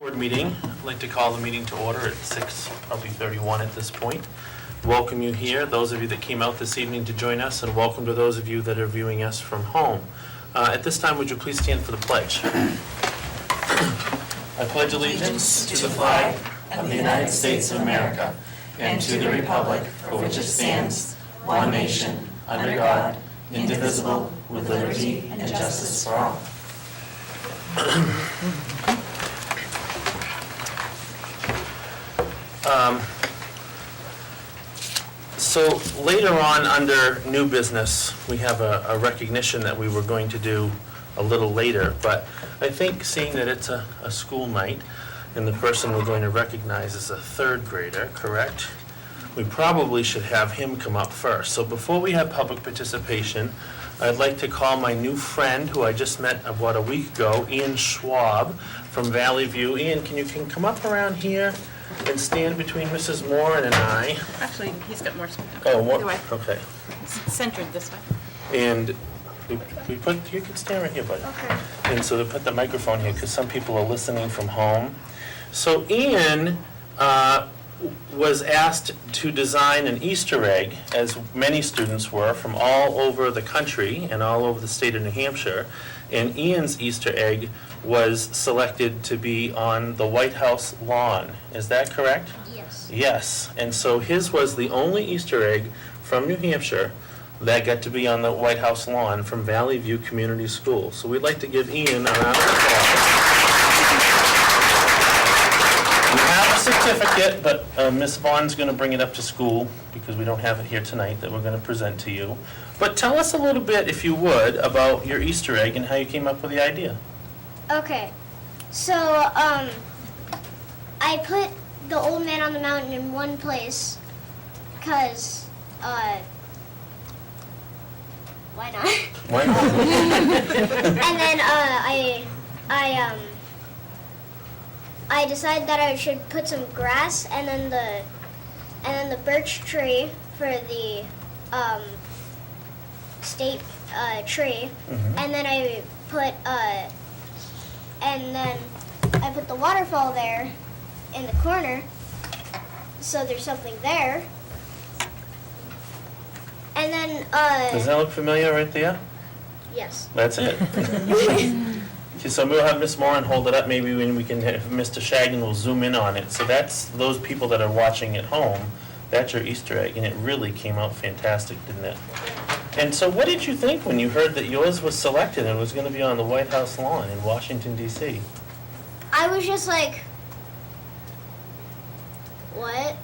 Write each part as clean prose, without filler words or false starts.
Board meeting. I'd like to call the meeting to order at 6:31 at this point. Welcome you here, those of you that came out this evening to join us, and welcome to those of you that are viewing us from home. At this time, would you please stand for the pledge? I pledge allegiance to the flag of the United States of America and to the republic for which it stands, one nation, under God, indivisible, with liberty and justice for all. So later on, under new business, we have a recognition that we were going to do a little later, but I think seeing that it's a school night and the person we're going to recognize is a third grader, correct? We probably should have him come up first. So before we have public participation, I'd like to call my new friend who I just met about a week ago, Ian Schwab from Valley View. Ian, can you come up around here and stand between Mrs. Moore and I? Actually, he's got more space. Oh, what? Either way. Okay. Centered this way. And we put, you can stand right here, buddy. Okay. And so we put the microphone here because some people are listening from home. So Ian was asked to design an Easter egg, as many students were, from all over the country and all over the state of New Hampshire. And Ian's Easter egg was selected to be on the White House lawn. Is that correct? Yes. Yes. And so his was the only Easter egg from New Hampshire that got to be on the White House lawn from Valley View Community School. So we'd like to give Ian a round of applause. We have a certificate, but Ms. Vaughn's going to bring it up to school because we don't have it here tonight that we're going to present to you. But tell us a little bit, if you would, about your Easter egg and how you came up with the idea. Okay, so I put the old man on the mountain in one place because why not? Why not? And then I decided that I should put some grass and then the birch tree for the state tree, and then I put the waterfall there in the corner, so there's something there. And then Does that look familiar right there? yes. That's it. Okay, so we'll have Miss Moran hold it up, maybe when we can have Mr. Shagnon will zoom in on it. So that's those people that are watching at home, that's your Easter egg, and it really came out fantastic, didn't it? And so what did you think when you heard that yours was selected and was going to be on the White House lawn in Washington, D.C.? I was just like, what?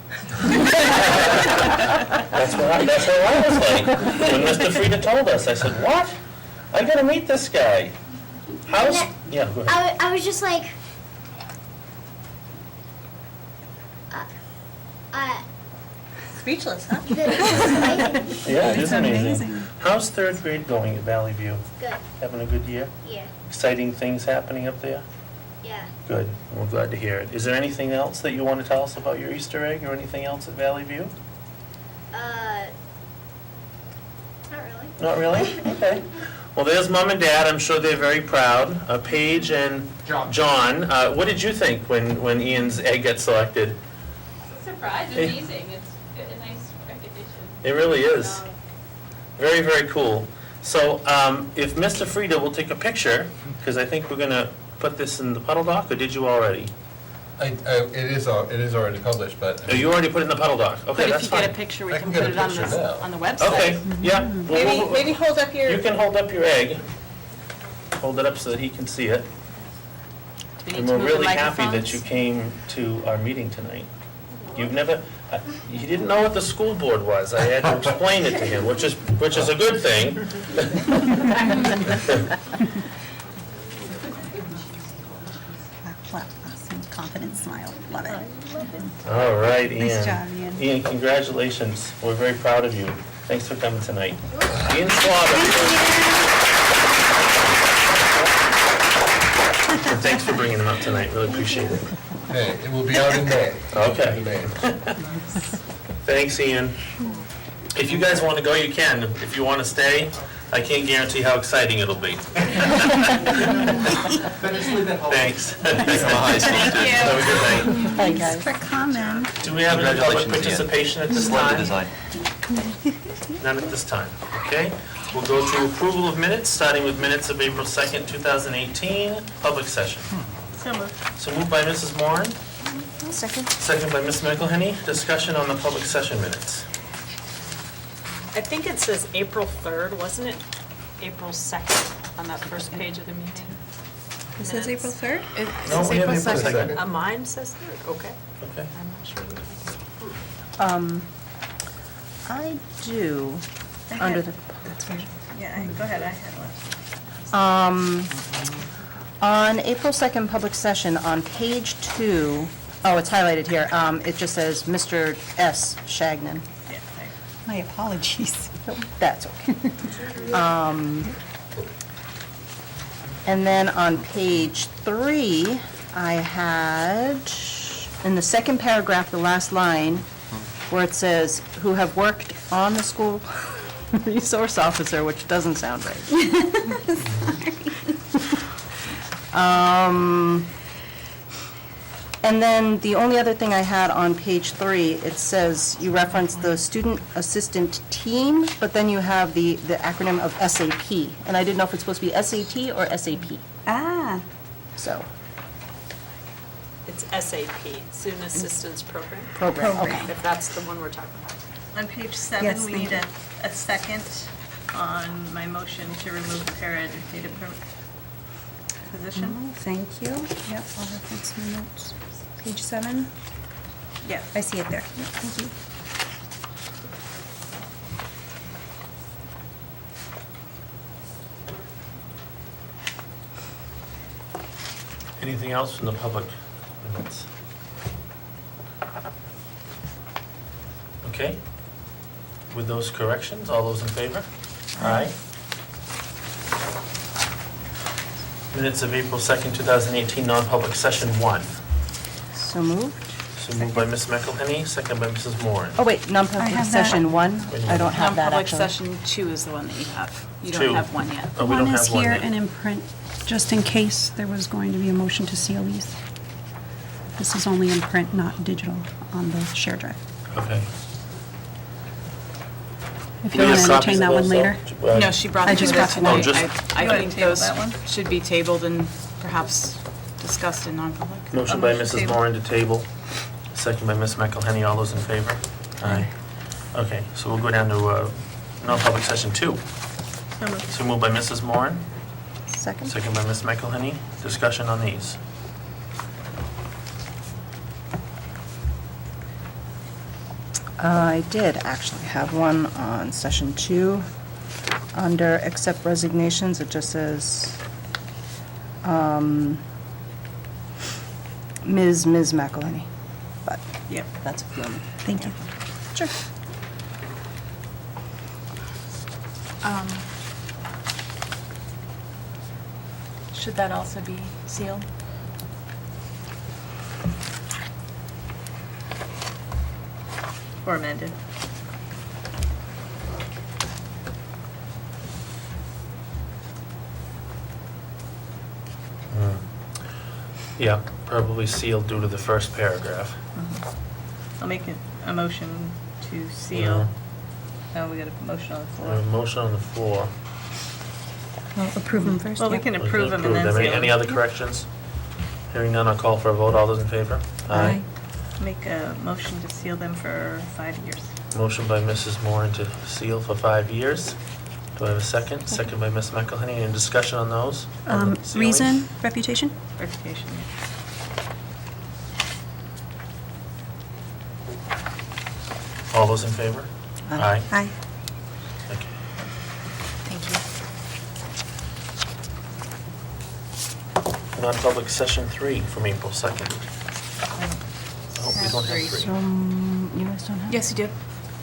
That's how I was like. When Mr. Frieda told us, I said, what? I got to meet this guy. How's... Yeah, go ahead. I was just like, Speechless, huh? Yeah, it is amazing. amazing. How's third grade going at Valley View? good, Having a good year? yeah, Exciting things happening up there? yeah. Good. We're glad to hear it. Is there anything else that you want to tell us about your Easter egg or anything else at Valley View? Not really. Not really? Okay. Well, there's Mom and Dad. I'm sure they're very proud. Paige and John. What did you think when Ian's egg got selected? Surprise, amazing. It's a nice recognition. It really is. Very, very cool. So if Mr. Frieda will take a picture, because I think we're going to put this in the puddle dock, or did you already? It is already published, but. Oh, you already put it in the puddle dock. Okay, But that's if you fine. get a picture, we I can can put get it a on picture now. on the website. Okay, yeah. Maybe hold up your... You can hold up your egg. Hold it up so that he can see it. Do we need And to we're move the really happy that microphones? you came to our meeting tonight. You've never, he didn't know what the school board was. I had to explain it to him, which is a good thing. Awesome, confident smile, love it. All right, Ian. Nice job, Ian. Ian, congratulations. We're very proud of you. Thanks for coming tonight. Ian Schwab, everybody. And thanks for bringing them up tonight. Really appreciate it. Hey, it will be out in May. Okay. In May. Thanks, Ian. If you guys want to go, you can. If you want to stay, I can't guarantee how exciting it'll be. Thanks. Have a good night. Thanks for coming. Do we have any public Congratulations again. participation at this Splendid time? design. None at this time, okay? We'll go to approval of minutes, starting with minutes of April 2nd, 2018, public session. So moved. So moved by Mrs. Moran, Second. second by Ms. McElhenney. Discussion on the public session minutes. I think it says April 3rd, wasn't it? April 2nd on that first page of the meeting. It says April 3rd? No, we have April 2nd. Mine says 3rd, okay. Okay. I'm not sure. I do, under the, Yeah, go ahead, I had one. on April 2nd public session, on page 2, oh, it's highlighted here, it just says Mr. S. Shagnon. My apologies. That's okay. And then on page 3, I had, in the second paragraph, the last line, where it says, who have worked on the school resource officer, which doesn't sound right. And then the only other thing I had on page 3, it says, you reference the student assistant team, but then you have the acronym of SAP. And I didn't know if it's supposed to be SAT or SAP, Ah, so, It's SAP, Student Assistance Program, program, okay. if that's the one we're talking about. On page 7, Yes, we thank need a second on my motion to remove the paraeducator position. thank you. Yep, I'll reference my notes. Page 7? Yeah, I see it there. Yep, thank you. Anything else from the public minutes? Okay. With those corrections, all those in favor? Aye. Minutes of April 2nd, 2018, non-public session 1. So moved. So moved by Ms. McElhenney, second by Mrs. Moran. Oh, wait, I non-public have that. session 1? I don't have that, Non-public actually. session 2 is the one that you have. You Two. don't have one yet. Oh, we don't One is have one here yet. and in print, just in case there was going to be a motion to seal these. This is only in print, not digital, on the share drive. Okay. If We you want have to copies entertain of that one those, later. though? No, she brought I them just here brought them. tonight. Oh, just- I I You wanna think table those that one? should be tabled and perhaps discussed in non-public. Motion A by to Mrs. table. Moran to table, second by Ms. McElhenney. All those in favor? Aye. Okay, so we'll go down to non-public session 2. So moved by Mrs. Moran, Second? second by Ms. McElhenney. Discussion on these. I did actually have one on session 2. Under accept resignations, it just says, Ms. McElhenney. But, Yep. that's the only. Thank you. Sure. Should that also be sealed? Or amended? Yeah, probably sealed due to the first paragraph. I'll make a motion to seal. Oh, we got a motion on the floor. Motion on the floor. Well, approve them first. Well, we yeah. can approve them and then Approve them. seal Any them. other corrections? Hearing none, I'll call for a vote. All those in favor? Aye. Make a motion to seal them for 5 years. Motion by Mrs. Moran to seal for 5 years. Do I have a second? Second by Ms. McElhenney. Any discussion on those? On the sealing? Reason, reputation? Reputation. All those in favor? Aye. Aye. Okay. Thank you. Non-public session 3 from April 2nd. Oh, we don't have 3. You guys don't have? Yes, you do.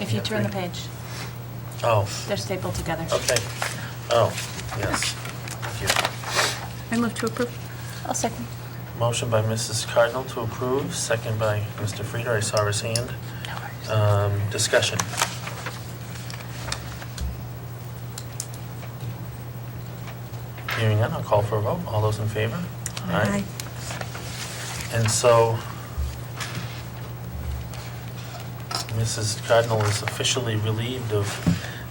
If you Yeah, turn the three. page, Oh, they're stapled together. okay. Oh, yes. Thank you. I move to approve. I'll second. Motion by Mrs. Cardinal to approve, second by Mr. Frieder. I saw his hand. Discussion. Hearing none, I'll call for a vote. All those in favor? Aye. And so, Mrs. Cardinal is officially relieved of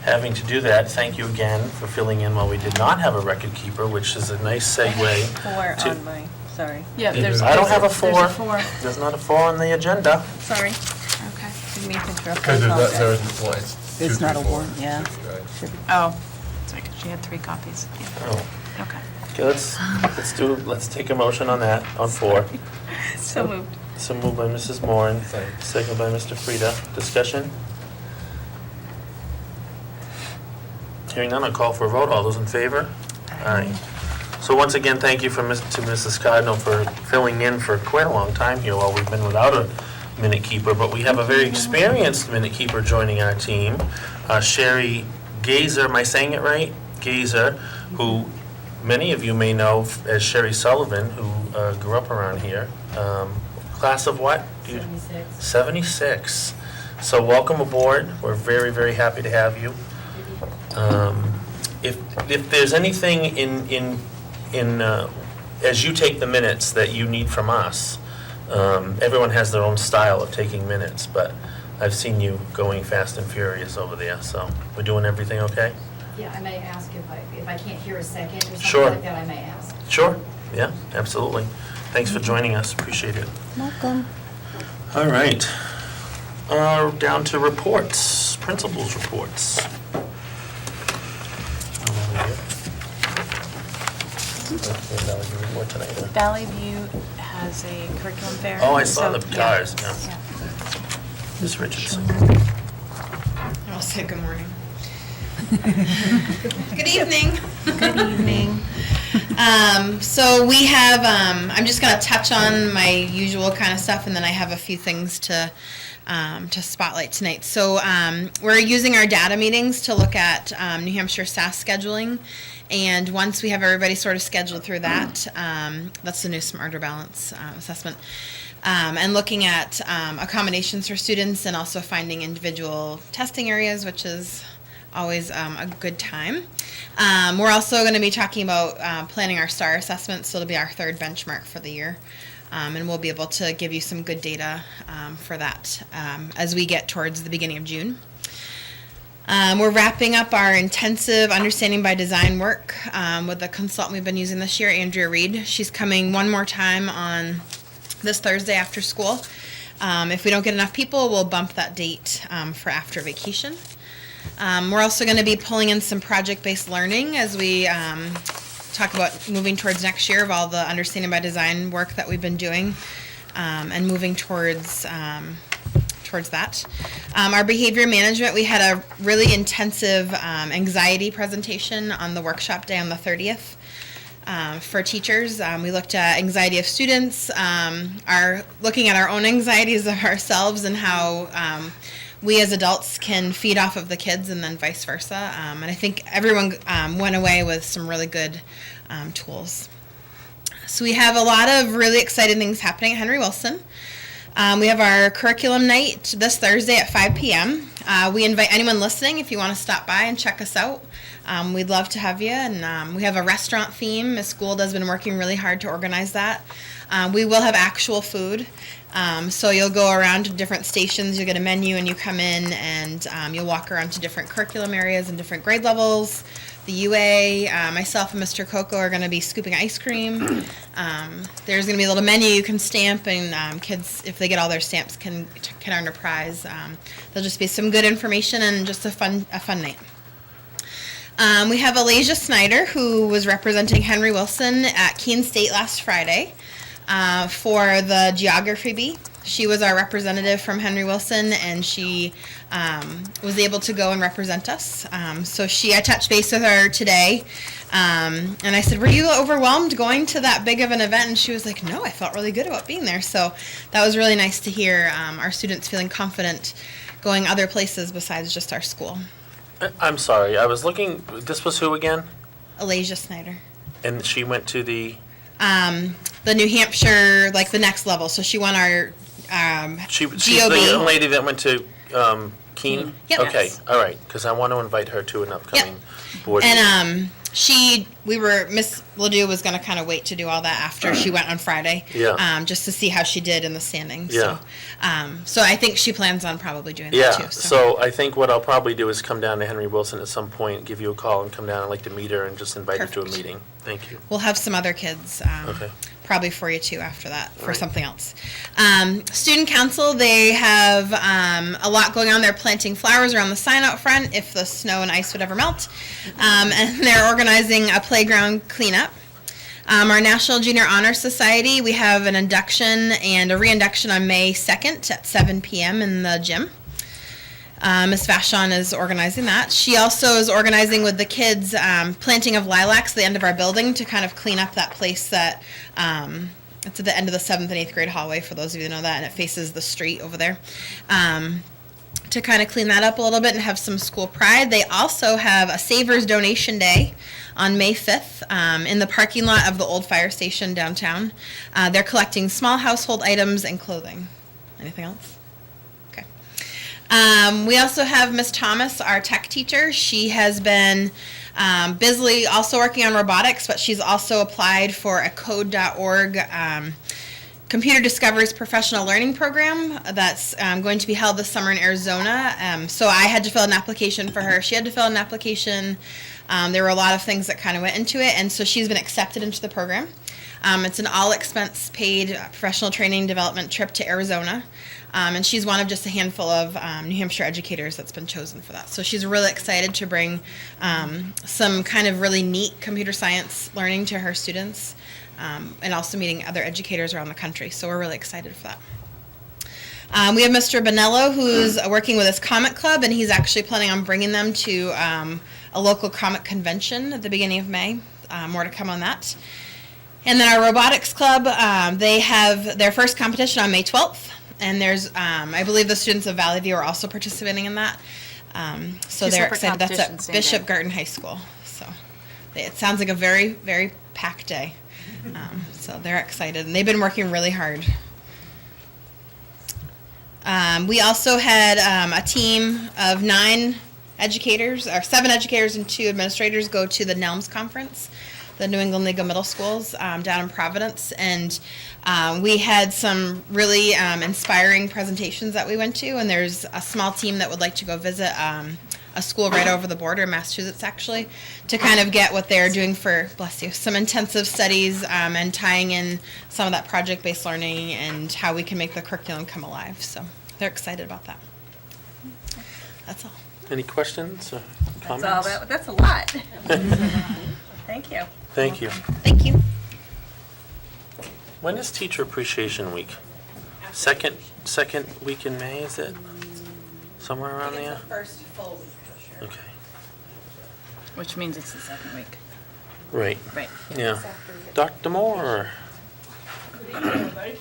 having to do that. Thank you again for filling in while we did not have a record keeper, which is a nice segue. 4 to- on my, sorry. Yeah, I don't have a 4. There's a 4. There's not a 4 on the agenda. Sorry. Okay. Didn't mean to interrupt. Because I there apologize. isn't, well, it's It's 2, not 3, a 4. warrant, yeah. Right. Oh, sorry, 'cause she had 3 copies. Yeah. Oh. Okay. Okay, let's take a motion on that, on 4. So moved. So moved by Mrs. Moran, second by Mr. Frieda. Discussion? Hearing none, I'll call for a vote. All those in favor? Aye. So once again, thank you to Mrs. Cardinal for filling in for quite a long time here while we've been without a minute keeper, but we have a very experienced minute keeper joining our team, Sherry Gazer, am I saying it right? Gazer, who many of you may know as Sherry Sullivan, who grew up around here. Class of what? 76. 76. So welcome aboard. We're very, very happy to have you. If there's anything as you take the minutes that you need from us, everyone has their own style of taking minutes, but I've seen you going fast and furious over there, so we're doing everything okay? Yeah, I may ask if I can't hear a second or Sure. something like that, I may ask. Sure, yeah, absolutely. Thanks for joining us, appreciate it. Welcome. All right. Down to reports, principals' reports. Report tonight, huh? Valley View has a curriculum fair. Oh, I saw so- the cars, yeah. yeah. Ms. Richardson. I'll say good morning. Good evening. Good evening. So we have, I'm just going to touch on my usual kind of stuff, and then I have a few things to spotlight tonight. So we're using our data meetings to look at New Hampshire SAS scheduling, and once we have everybody sort of scheduled through that, that's the new Smarter Balance assessment, and looking at accommodations for students and also finding individual testing areas, which is always a good time. We're also going to be talking about planning our STAR assessment, so it'll be our 3rd benchmark for the year. And we'll be able to give you some good data for that as we get towards the beginning of June. We're wrapping up our intensive Understanding by Design work with the consultant we've been using this year, Andrea Reed. She's coming one more time on this Thursday after school. If we don't get enough people, we'll bump that date for after vacation. We're also going to be pulling in some project-based learning as we talk about moving towards next year of all the Understanding by Design work that we've been doing and moving towards that. Our behavior management, we had a really intensive anxiety presentation on the workshop day on the 30th. For teachers, we looked at anxiety of students, looking at our own anxieties of ourselves and how we as adults can feed off of the kids and then vice versa. And I think everyone went away with some really good tools. So we have a lot of really exciting things happening at Henry Wilson. We have our curriculum night this Thursday at 5 p.m. We invite anyone listening if you want to stop by and check us out. We'd love to have you. And we have a restaurant theme. Ms. Gould has been working really hard to organize that. We will have actual food. So you'll go around to different stations, you'll get a menu, and you come in and you'll walk around to different curriculum areas and different grade levels. The UA, myself and Mr. Coco are going to be scooping ice cream. There's going to be a little menu you can stamp, and kids, if they get all their stamps, can earn a prize. There'll just be some good information and just a fun night. We have Alasia Snyder, who was representing Henry Wilson at Keene State last Friday for the Geography Bee. She was our representative from Henry Wilson, and she was able to go and represent us. So I touched base with her today, and I said, "Were you overwhelmed going to that big of an event?" And she was like, "No, I felt really good about being there." So that was really nice to hear our students feeling confident going other places besides just our school. I'm sorry, I was looking, this was who again? Alasia Snyder. And she went to the? The New Hampshire, like the next level. So she won our She's GOB. the young lady that went to Keene? Yep. Okay, Yes. all right, because I want to invite her to an upcoming board meeting. And Miss Ledoux was gonna kind of wait to do all that after she went on Friday. Yeah. Just to see how she did in the standings. Yeah. So I think she plans on probably doing that Yeah, too. so I think what I'll probably do is come down to Henry Wilson at some point, give you a call and come down. I'd like to meet her and just invite her to a Perfect. meeting. Thank you. We'll have some other kids, Okay. probably for you too after that, for Right. something else. Student council, they have a lot going on. They're planting flowers around the sign out front if the snow and ice would ever melt. And they're organizing a playground cleanup. Our National Junior Honor Society, we have an induction and a reinduction on May 2nd at 7 p.m. in the gym. Ms. Vashon is organizing that. She also is organizing with the kids planting of lilacs at the end of our building to kind of clean up that place that it's at the end of the 7th and 8th grade hallway, for those of you that know that, and it faces the street over there. To kind of clean that up a little bit and have some school pride. They also have a Savers Donation Day on May 5th in the parking lot of the old fire station downtown. They're collecting small household items and clothing. Anything else? Okay. We also have Miss Thomas, our tech teacher. She has been busily also working on robotics, but she's also applied for a code.org Computer Discovery's professional learning program that's going to be held this summer in Arizona. So I had to fill an application for her. She had to fill an application. There were a lot of things that kind of went into it, and so she's been accepted into the program. It's an all-expense paid professional training development trip to Arizona, and she's one of just a handful of New Hampshire educators that's been chosen for that. So she's really excited to bring some kind of really neat computer science learning to her students. And also meeting other educators around the country. So we're really excited for that. We have Mr. Bonello, who's working with his comic club, and he's actually planning on bringing them to a local comic convention at the beginning of May. More to come on that. And then our robotics club, they have their first competition on May 12th. And there's, I believe the students of Valley View are also participating in that. So Two they're separate excited. That's competitions, at same Bishop day. Garden High School. So it sounds like a very, very packed day. So they're excited, and they've been working really hard. We also had a team of 9 educators, or 7 educators and 2 administrators go to the NELMS conference, the New England League of Middle Schools, down in Providence, and we had some really inspiring presentations that we went to, and there's a small team that would like to go visit a school right over the border in Massachusetts, actually, to kind of get what they're doing for, bless you, some intensive studies and tying in some of that project-based learning and how we can make the curriculum come alive. So they're excited about that. That's all. Any questions or comments? That's a lot. Thank you. Thank you. Thank you. When is Teacher Appreciation Week? Second week in May, is it? Somewhere around there? First full week for sure. Okay, Which means it's the second week. right, Right. yeah. Dr. Moore? Good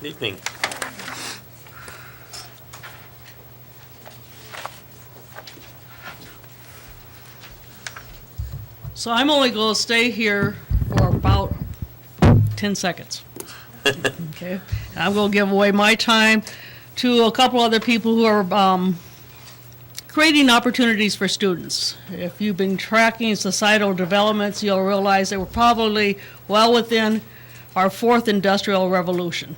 evening. So I'm only going to stay here for about 10 seconds. Okay? And I'm going to give away my time to a couple other people who are creating opportunities for students. If you've been tracking societal developments, you'll realize that we're probably well within our 4th industrial revolution.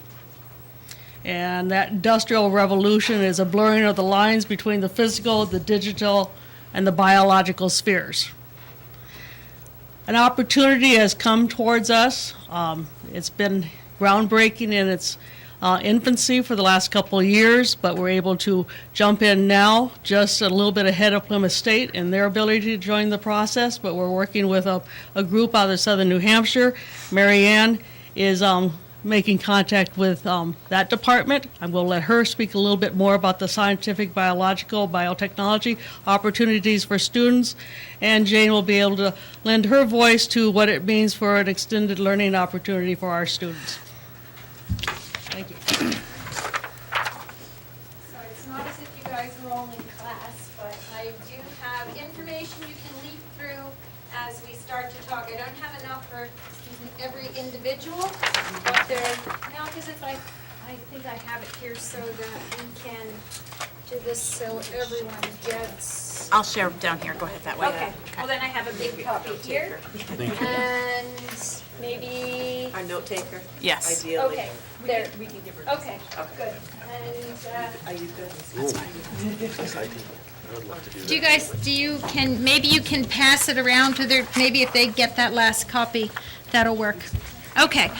And that industrial revolution is a blurring of the lines between the physical, the digital, and the biological spheres. An opportunity has come towards us. It's been groundbreaking in its infancy for the last couple of years, but we're able to jump in now just a little bit ahead of Plymouth State in their ability to join the process, but we're working with a group out of southern New Hampshire. Mary Ann is making contact with that department. I'm going to let her speak a little bit more about the scientific, biological, biotechnology opportunities for students, and Jane will be able to lend her voice to what it means for an extended learning opportunity for our students. Thank you. So it's not as if you guys were all in class, but I do have information you can leaf through as we start to talk. I don't have enough for every individual, but there, now because if I I think I have it here so that we can do this so everyone gets. I'll share down here, go ahead that way. Okay, well then I have a big copy here. And maybe, Our note taker? Yes. okay, there, We can give her. okay, good. And, Are you good? Do you guys, maybe you can pass it around to their, maybe if they get that last copy, that'll work. Okay.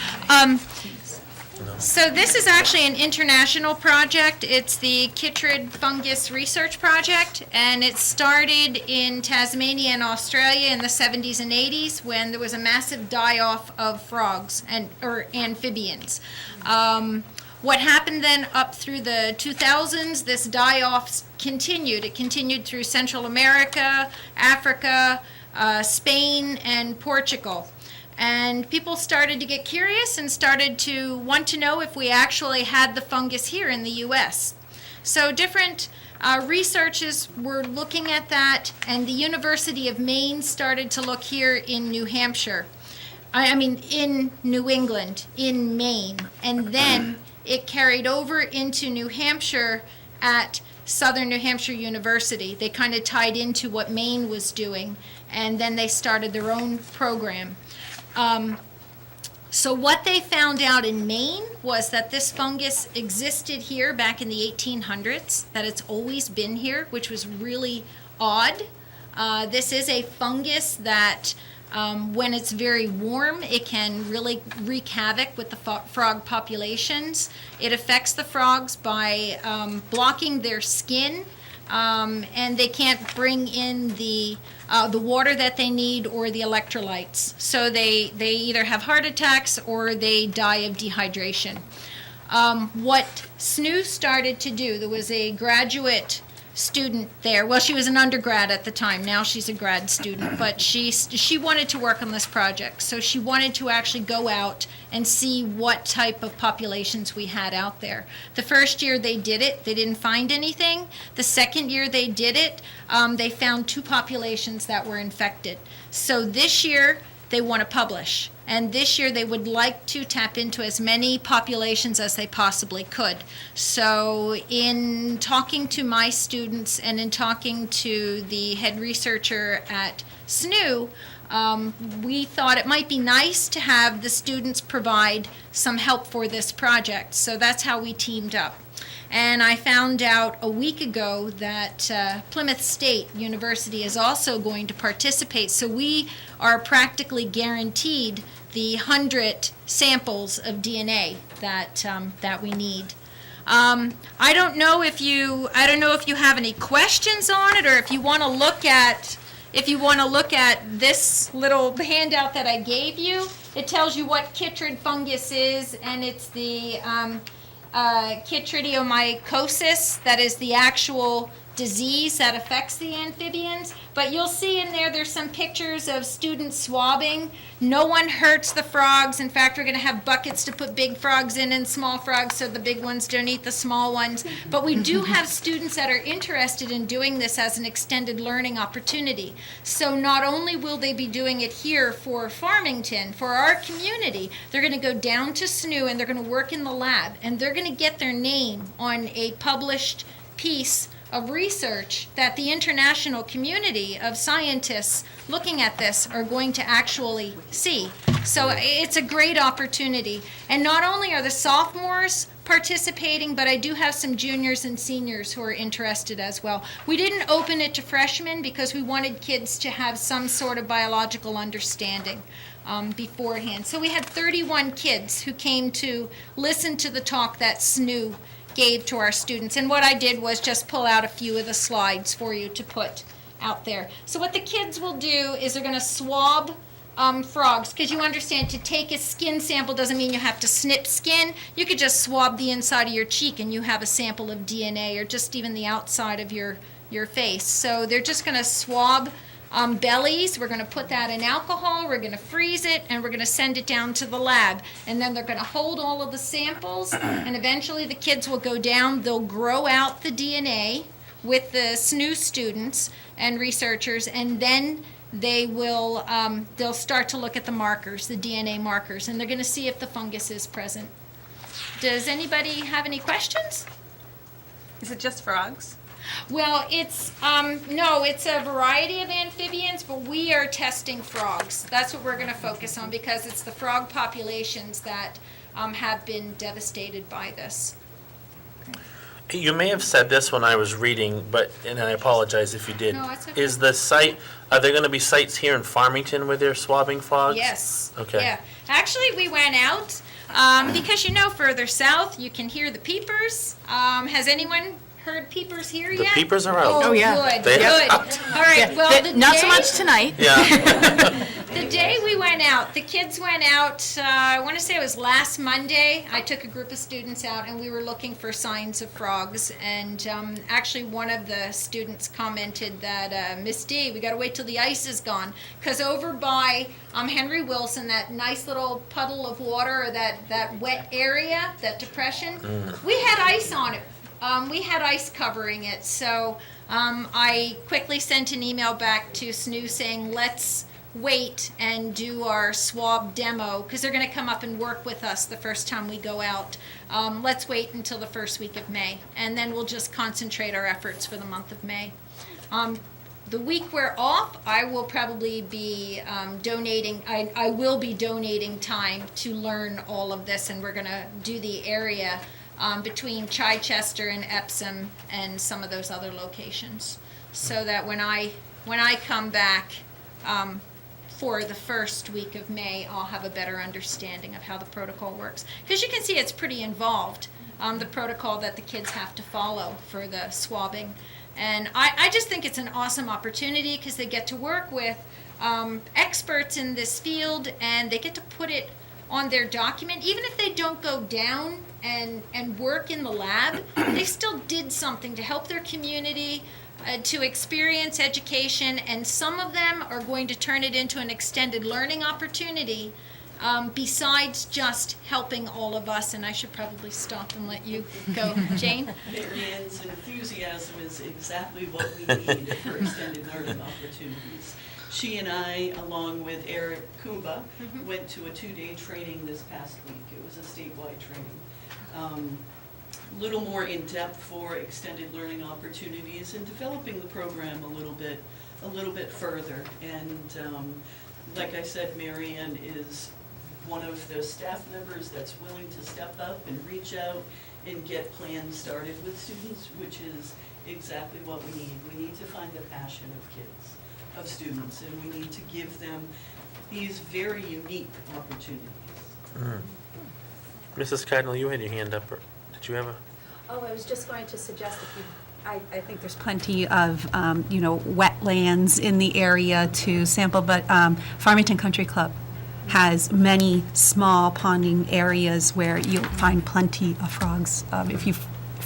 So this is actually an international project. It's the Chytrid Fungus Research Project, and it started in Tasmania and Australia in the 70s and 80s when there was a massive die-off of frogs or amphibians. What happened then up through the 2000s, this die-off continued. It continued through Central America, Africa, Spain, and Portugal. And people started to get curious and started to want to know if we actually had the fungus here in the U.S. So different researchers were looking at that, and the University of Maine started to look here in New Hampshire. In New England, in Maine. And then it carried over into New Hampshire at Southern New Hampshire University. They kind of tied into what Maine was doing, and then they started their own program. So what they found out in Maine was that this fungus existed here back in the 1800s, that it's always been here, which was really odd. This is a fungus that when it's very warm, it can really wreak havoc with the frog populations. It affects the frogs by blocking their skin, and they can't bring in the water that they need or the electrolytes. So they either have heart attacks or they die of dehydration. What SNU started to do, there was a graduate student there. Well, she was an undergrad at the time. Now she's a grad student, but she wanted to work on this project. So she wanted to actually go out and see what type of populations we had out there. The first year they did it, they didn't find anything. The second year they did it, they found 2 populations that were infected. So this year they want to publish. And this year they would like to tap into as many populations as they possibly could. So in talking to my students and in talking to the head researcher at SNU, we thought it might be nice to have the students provide some help for this project. So that's how we teamed up. And I found out a week ago that Plymouth State University is also going to participate. So we are practically guaranteed the 100 samples of DNA that we need. I don't know if you have any questions on it, or if you want to look at this little handout that I gave you. It tells you what chytrid fungus is, and it's the chytridiomycosis, that is the actual disease that affects the amphibians. But you'll see in there's some pictures of students swabbing. No one hurts the frogs. In fact, we're going to have buckets to put big frogs in and small frogs so the big ones don't eat the small ones. But we do have students that are interested in doing this as an extended learning opportunity. So not only will they be doing it here for Farmington, for our community, they're going to go down to SNU and they're going to work in the lab, and they're going to get their name on a published piece of research that the international community of scientists looking at this are going to actually see. So it's a great opportunity. And not only are the sophomores participating, but I do have some juniors and seniors who are interested as well. We didn't open it to freshmen because we wanted kids to have some sort of biological understanding beforehand. So we had 31 kids who came to listen to the talk that SNU gave to our students. And what I did was just pull out a few of the slides for you to put out there. So what the kids will do is they're going to swab frogs, because you understand, to take a skin sample doesn't mean you have to snip skin. You could just swab the inside of your cheek and you have a sample of DNA, or just even the outside of your face. So they're just going to swab bellies. We're going to put that in alcohol, we're going to freeze it, and we're going to send it down to the lab. And then they're going to hold all of the samples, and eventually the kids will go down, they'll grow out the DNA with the SNU students and researchers, and then they'll start to look at the markers, the DNA markers, and they're going to see if the fungus is present. Does anybody have any questions? Is it just frogs? Well, it's, no, it's a variety of amphibians, but we are testing frogs. That's what we're gonna focus on, because it's the frog populations that have been devastated by this. You may have said this when I was reading, but, and I apologize if you did. No, it's okay. Is the site, are there gonna be sites here in Farmington where they're swabbing frogs? Yes. Okay. Yeah. Actually, we went out, because further south, you can hear the peepers. Has anyone heard peepers here The yet? peepers are out. Oh, yeah. good, They- good. All right, well, the Not so day- much tonight. Yeah. The day we went out, the kids went out, I want to say it was last Monday. I took a group of students out and we were looking for signs of frogs. And actually one of the students commented that, Miss D, we got to wait till the ice is gone. Because over by Henry Wilson, that nice little puddle of water, or that wet area, that depression, we had ice on it. We had ice covering it. So I quickly sent an email back to SNU saying, let's wait and do our swab demo, because they're going to come up and work with us the first time we go out. Let's wait until the first week of May, and then we'll just concentrate our efforts for the month of May. The week we're off, I will probably be donating, I will be donating time to learn all of this, and we're going to do the area between Chichester and Epsom and some of those other locations, so that when I come back, for the first week of May, I'll have a better understanding of how the protocol works. Because you can see it's pretty involved, the protocol that the kids have to follow for the swabbing. And I just think it's an awesome opportunity, because they get to work with experts in this field, and they get to put it on their document. Even if they don't go down and work in the lab, they still did something to help their community, to experience education, and some of them are going to turn it into an extended learning opportunity, besides just helping all of us. And I should probably stop and let you go. Jane? Marianne's enthusiasm is exactly what we need for extended learning opportunities. She and I, along with Eric Kumba, went to a 2-day training this past week. It was a statewide training. Little more in-depth for extended learning opportunities and developing the program a little bit further. And like I said, Marianne is one of the staff members that's willing to step up and reach out and get plans started with students, which is exactly what we need. We need to find the passion of kids, of students, and we need to give them these very unique opportunities. Mrs. Cardinal, you had your hand up. Did you have a? Oh, I was just going to suggest if you, I think there's Plenty of, wetlands in the area to sample, but Farmington Country Club has many small ponding areas where you'll find plenty of frogs if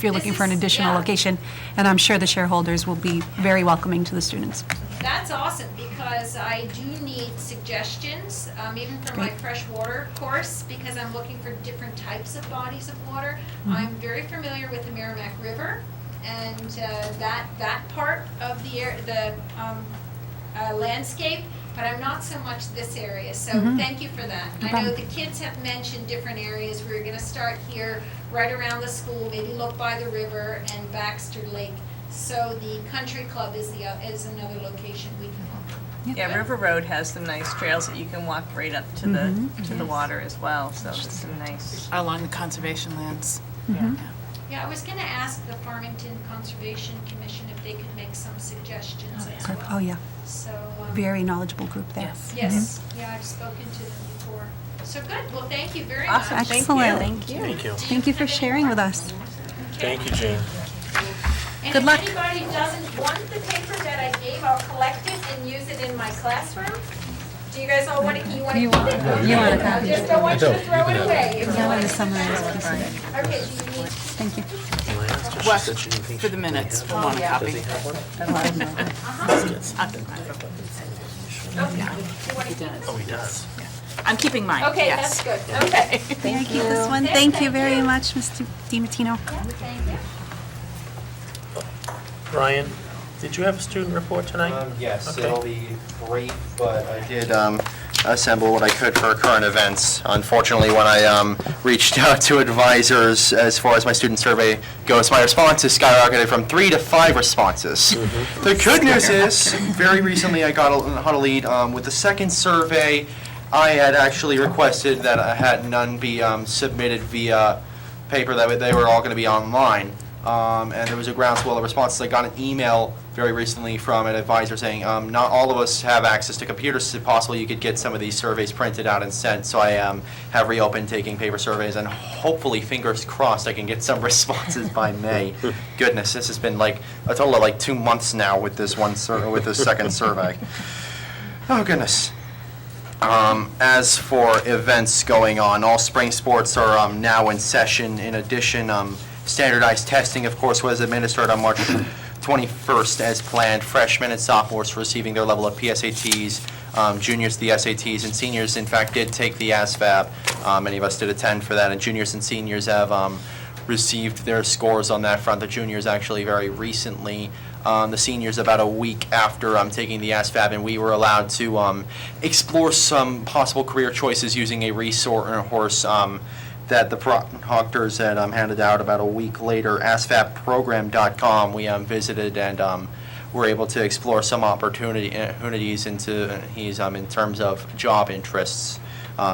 you're looking for an additional location. And I'm sure the shareholders will be very welcoming to the students. That's awesome, because I do need suggestions, even for my freshwater course, because I'm looking for different types of bodies of water. I'm very familiar with the Merrimack River, and that part of the landscape, but I'm not so much this area, so thank you for that. I know the kids have mentioned different areas. We're going to start here, right around the school, maybe look by the river and Baxter Lake. So the country club is another location we can look. Yeah, River Road has some nice trails that you can walk right up to the water as well, so there's some nice. Along the conservation lands. Yeah, I was going to ask the Farmington Conservation Commission if they could make some suggestions as well. Oh, yeah. So. Very knowledgeable group there. Yes, yeah, I've spoken to them before. So good, well, thank you very much. Awesome, Excellent. thank you. Thank you. Thank you for sharing with us. Thank you, Jane. And Good luck. if anybody doesn't want the paper that I gave, I'll collect it and use it in my classroom. Do you guys all want to keep it? You want a copy? I just don't want you to throw it away. I want to summarize piece of it. Okay, do you need? Thank you. Well, I asked her, she Wes, said she didn't think for she the really minutes, had we'll one. want a copy. Does he have one? Oh, he does. I'm keeping mine, Okay, yes. that's good, okay. Thank you. This one. Thank you very much, Mr. DiMartino. Thank you. Ryan, did you have a student report tonight? Yes, Okay. it'll be brief, but I did assemble what I could for current events. Unfortunately, when I reached out to advisors as far as my student survey goes, my responses skyrocketed from 3 to 5 responses. The good news is, very recently I got a lead with the second survey. I had actually requested that I had none be submitted via paper, that they were all going to be online. And there was a groundswell of responses. I got an email very recently from an advisor saying, not all of us have access to computers. Is it possible you could get some of these surveys printed out and sent? So I have reopened taking paper surveys, and hopefully, fingers crossed, I can get some responses by May. Goodness, this has been like a total of like 2 months now with this with this second survey. Oh goodness. As for events going on, all spring sports are now in session. In addition, standardized testing, of course, was administered on March 21st as planned. Freshmen and sophomores receiving their level of PSATs, juniors the SATs, and seniors, in fact, did take the ASVAB. Many of us did attend for that, and juniors and seniors have received their scores on that front. The juniors actually very recently. The seniors about a week after taking the ASVAB, and we were allowed to explore some possible career choices using a resource that the proctors had handed out about a week later. ASVABprogram.com we visited and were able to explore some opportunities into in terms of job interests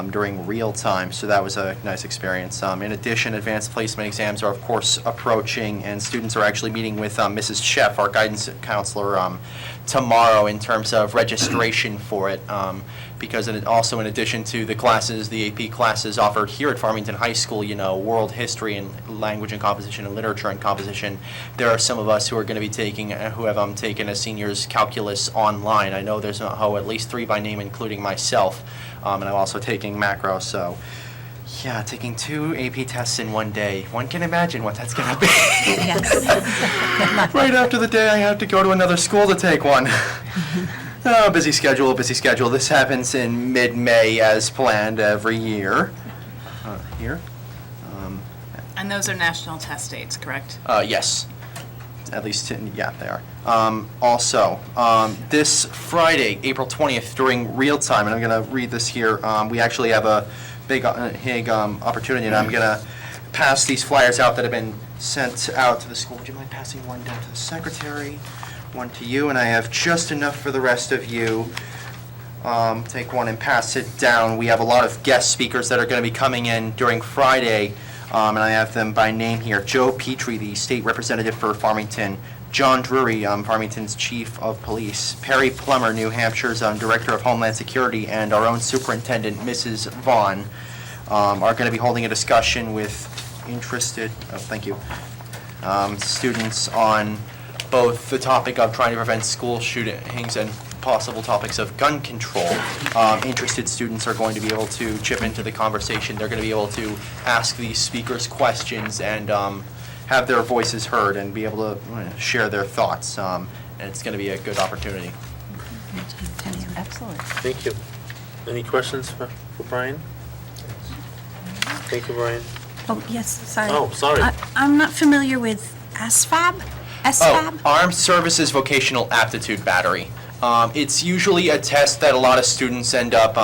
during real time, so that was a nice experience. In addition, advanced placement exams are of course approaching, and students are actually meeting with Mrs. Sheff, our guidance counselor, tomorrow in terms of registration for it, because also in addition to the classes, the AP classes offered here at Farmington High School, world history and language and composition and literature and composition, there are some of us who are going to be taking, who have taken a senior's calculus online. I know there's at least 3 by name, including myself. And I'm also taking macro, so yeah, taking 2 AP tests in one day. One can imagine what that's going to be. Yes. Right after the day I have to go to another school to take one. Oh, busy schedule, busy schedule. This happens in mid-May as planned every year. Here. And those are national test dates, correct? Yes. At least, yeah, they are. Also, this Friday, April 20th, during real time, and I'm going to read this here, we actually have a big opportunity, and I'm going to pass these flyers out that have been sent out to the school. Would you mind passing one down to the secretary, one to you, and I have just enough for the rest of you. Take one and pass it down. We have a lot of guest speakers that are going to be coming in during Friday. And I have them by name here. Joe Petrie, the state representative for Farmington. John Drury, Farmington's chief of police. Perry Plummer, New Hampshire's director of Homeland Security, and our own superintendent, Mrs. Vaughn, are going to be holding a discussion with interested, students on both the topic of trying to prevent school shootings and possible topics of gun control. Interested students are going to be able to chip into the conversation. They're going to be able to ask these speakers questions and have their voices heard and be able to share their thoughts. And it's going to be a good opportunity. Excellent. Thank you. Any questions for Brian? Thank you, Brian. Oh, yes, sorry. Oh, sorry. I'm not familiar with ASVAB. ASVAB? Armed Services Vocational Aptitude Battery. It's usually a test that a lot of students end up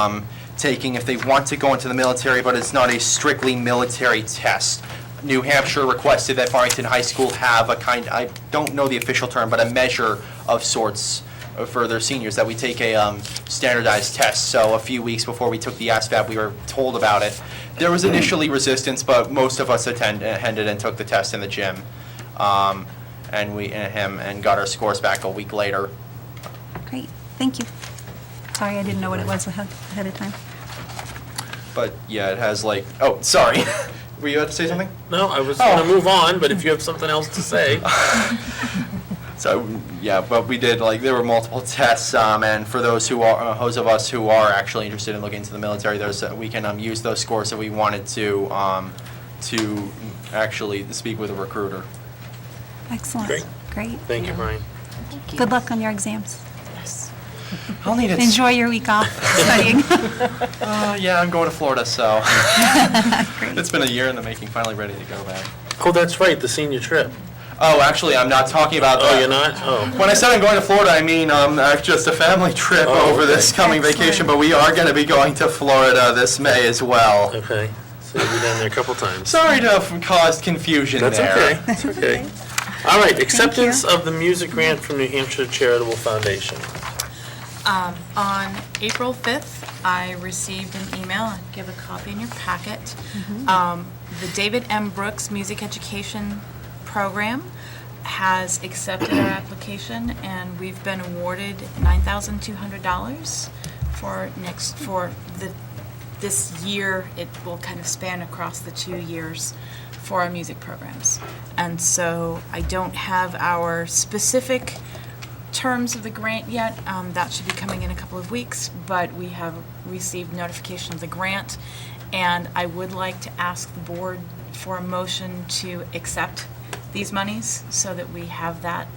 taking if they want to go into the military, but it's not a strictly military test. New Hampshire requested that Farmington High School have I don't know the official term, but a measure of sorts for their seniors, that we take a standardized test. So a few weeks before we took the ASVAB, we were told about it. There was initially resistance, but most of us attended and took the test in the gym. And got our scores back a week later. Great, thank you. Sorry, I didn't know what it was ahead of time. But yeah, it has oh, sorry. Were you about to say something? No, I was going to move on, but if you have something else to say. So, yeah, but we did, there were multiple tests, and for those of us who are actually interested in looking into the military, we can use those scores if we wanted to actually speak with a recruiter. Excellent. Great. Thank you, Brian. Good luck on your exams. I'll need it. Enjoy your week off studying. Yeah, I'm going to Florida, so it's been a year in the making, finally ready to go back. Oh, that's right, the senior trip. Oh, actually, I'm not talking about that. Oh, you're not? Oh. When I said I'm going to Florida, I mean just a family trip Oh, over okay. this coming vacation, but we are going to be going to Florida this May as well. Okay, so you'll be down there a couple times. Sorry to have caused confusion That's there. okay, that's okay. All right, acceptance of the music grant from New Hampshire Charitable Foundation. On April 5th, I received an email, I'll give a copy in your packet. The David M. Brooks Music Education Program has accepted our application, and we've been awarded $9,200 for this year. It will kind of span across the 2 years for our music programs. And so I don't have our specific terms of the grant yet. That should be coming in a couple of weeks, but we have received notification of the grant, and I would like to ask the board for a motion to accept these monies so that we have that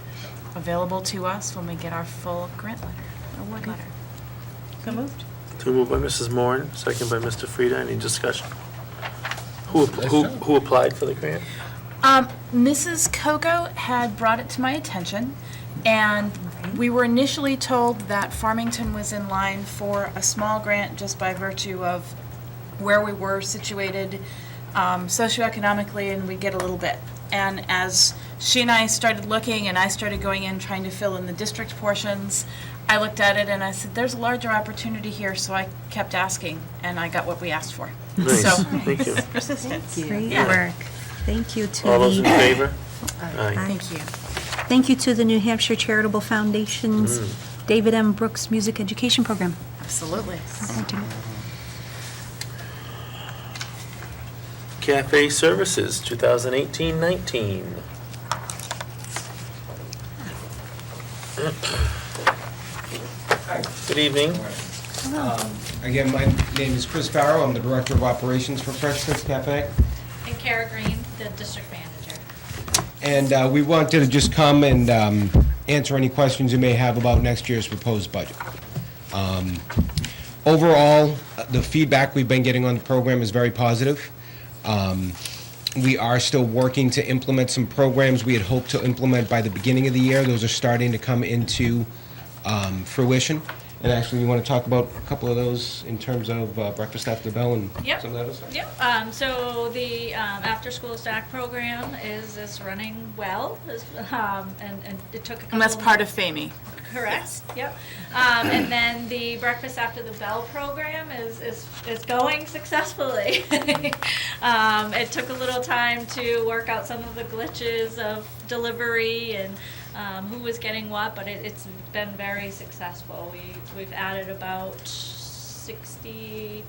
available to us when we get our full grant letter, award letter. So moved. So moved by Mrs. Moran, second by Mr. Frieda. Any discussion? Who applied for the grant? Mrs. Coco had brought it to my attention, and we were initially told that Farmington was in line for a small grant just by virtue of where we were situated socioeconomically, and we get a little bit. And as she and I started looking, and I started going in trying to fill in the district portions, I looked at it and I said, there's a larger opportunity here, so I kept asking, and I got what we asked for. Nice, So, thank you. persistence. Great Yeah. work. Thank you to All those in the, favor? Aye. Thank you. thank you to the New Hampshire Charitable Foundation's David M. Brooks Music Education Program. Absolutely. Cafe Services, 2018-19. Good evening. Again, my name is Chris Farrow. I'm the Director of Operations for Fresh Fix Cafe. And Kara Green, the district manager. And we wanted to just come and answer any questions you may have about next year's proposed budget. Overall, the feedback we've been getting on the program is very positive. We are still working to implement some programs we had hoped to implement by the beginning of the year. Those are starting to come into fruition. And actually, you want to talk about a couple of those in terms of breakfast after the bell and Yep. some of that other stuff? Yep, so the after-school stack program is running well, and it took a couple. And that's part of FAME. Correct, yep. And then the breakfast after the bell program is going successfully. It took a little time to work out some of the glitches of delivery and who was getting what, but it's been very successful. We've added about 60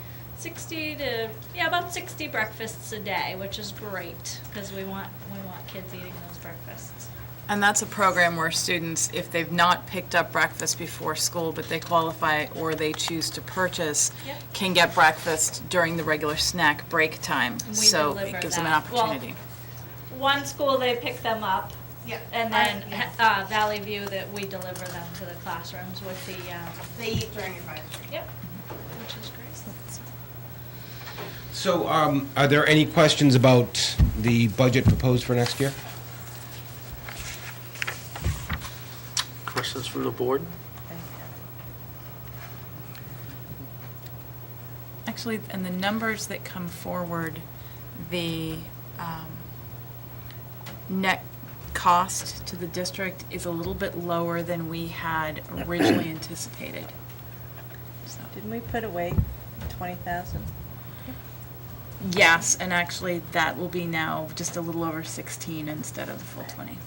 breakfasts a day, which is great, because we want kids eating those breakfasts. And that's a program where students, if they've not picked up breakfast before school, but they qualify or they choose to purchase, Yep. can get breakfast during the regular snack break time. We So deliver it gives them an that. Well, opportunity. One school, they pick them up. Yep. And then Yeah. Valley View, that we deliver them to the classrooms with the, They eat during advisory. yep, which is great. So, are there any questions about the budget proposed for next year? Questions from the board? Actually, and the numbers that come forward, the net cost to the district is a little bit lower than we had originally anticipated. So, Didn't we put away 20,000? yes, and actually that will be now just a little over 16 instead of the full 20.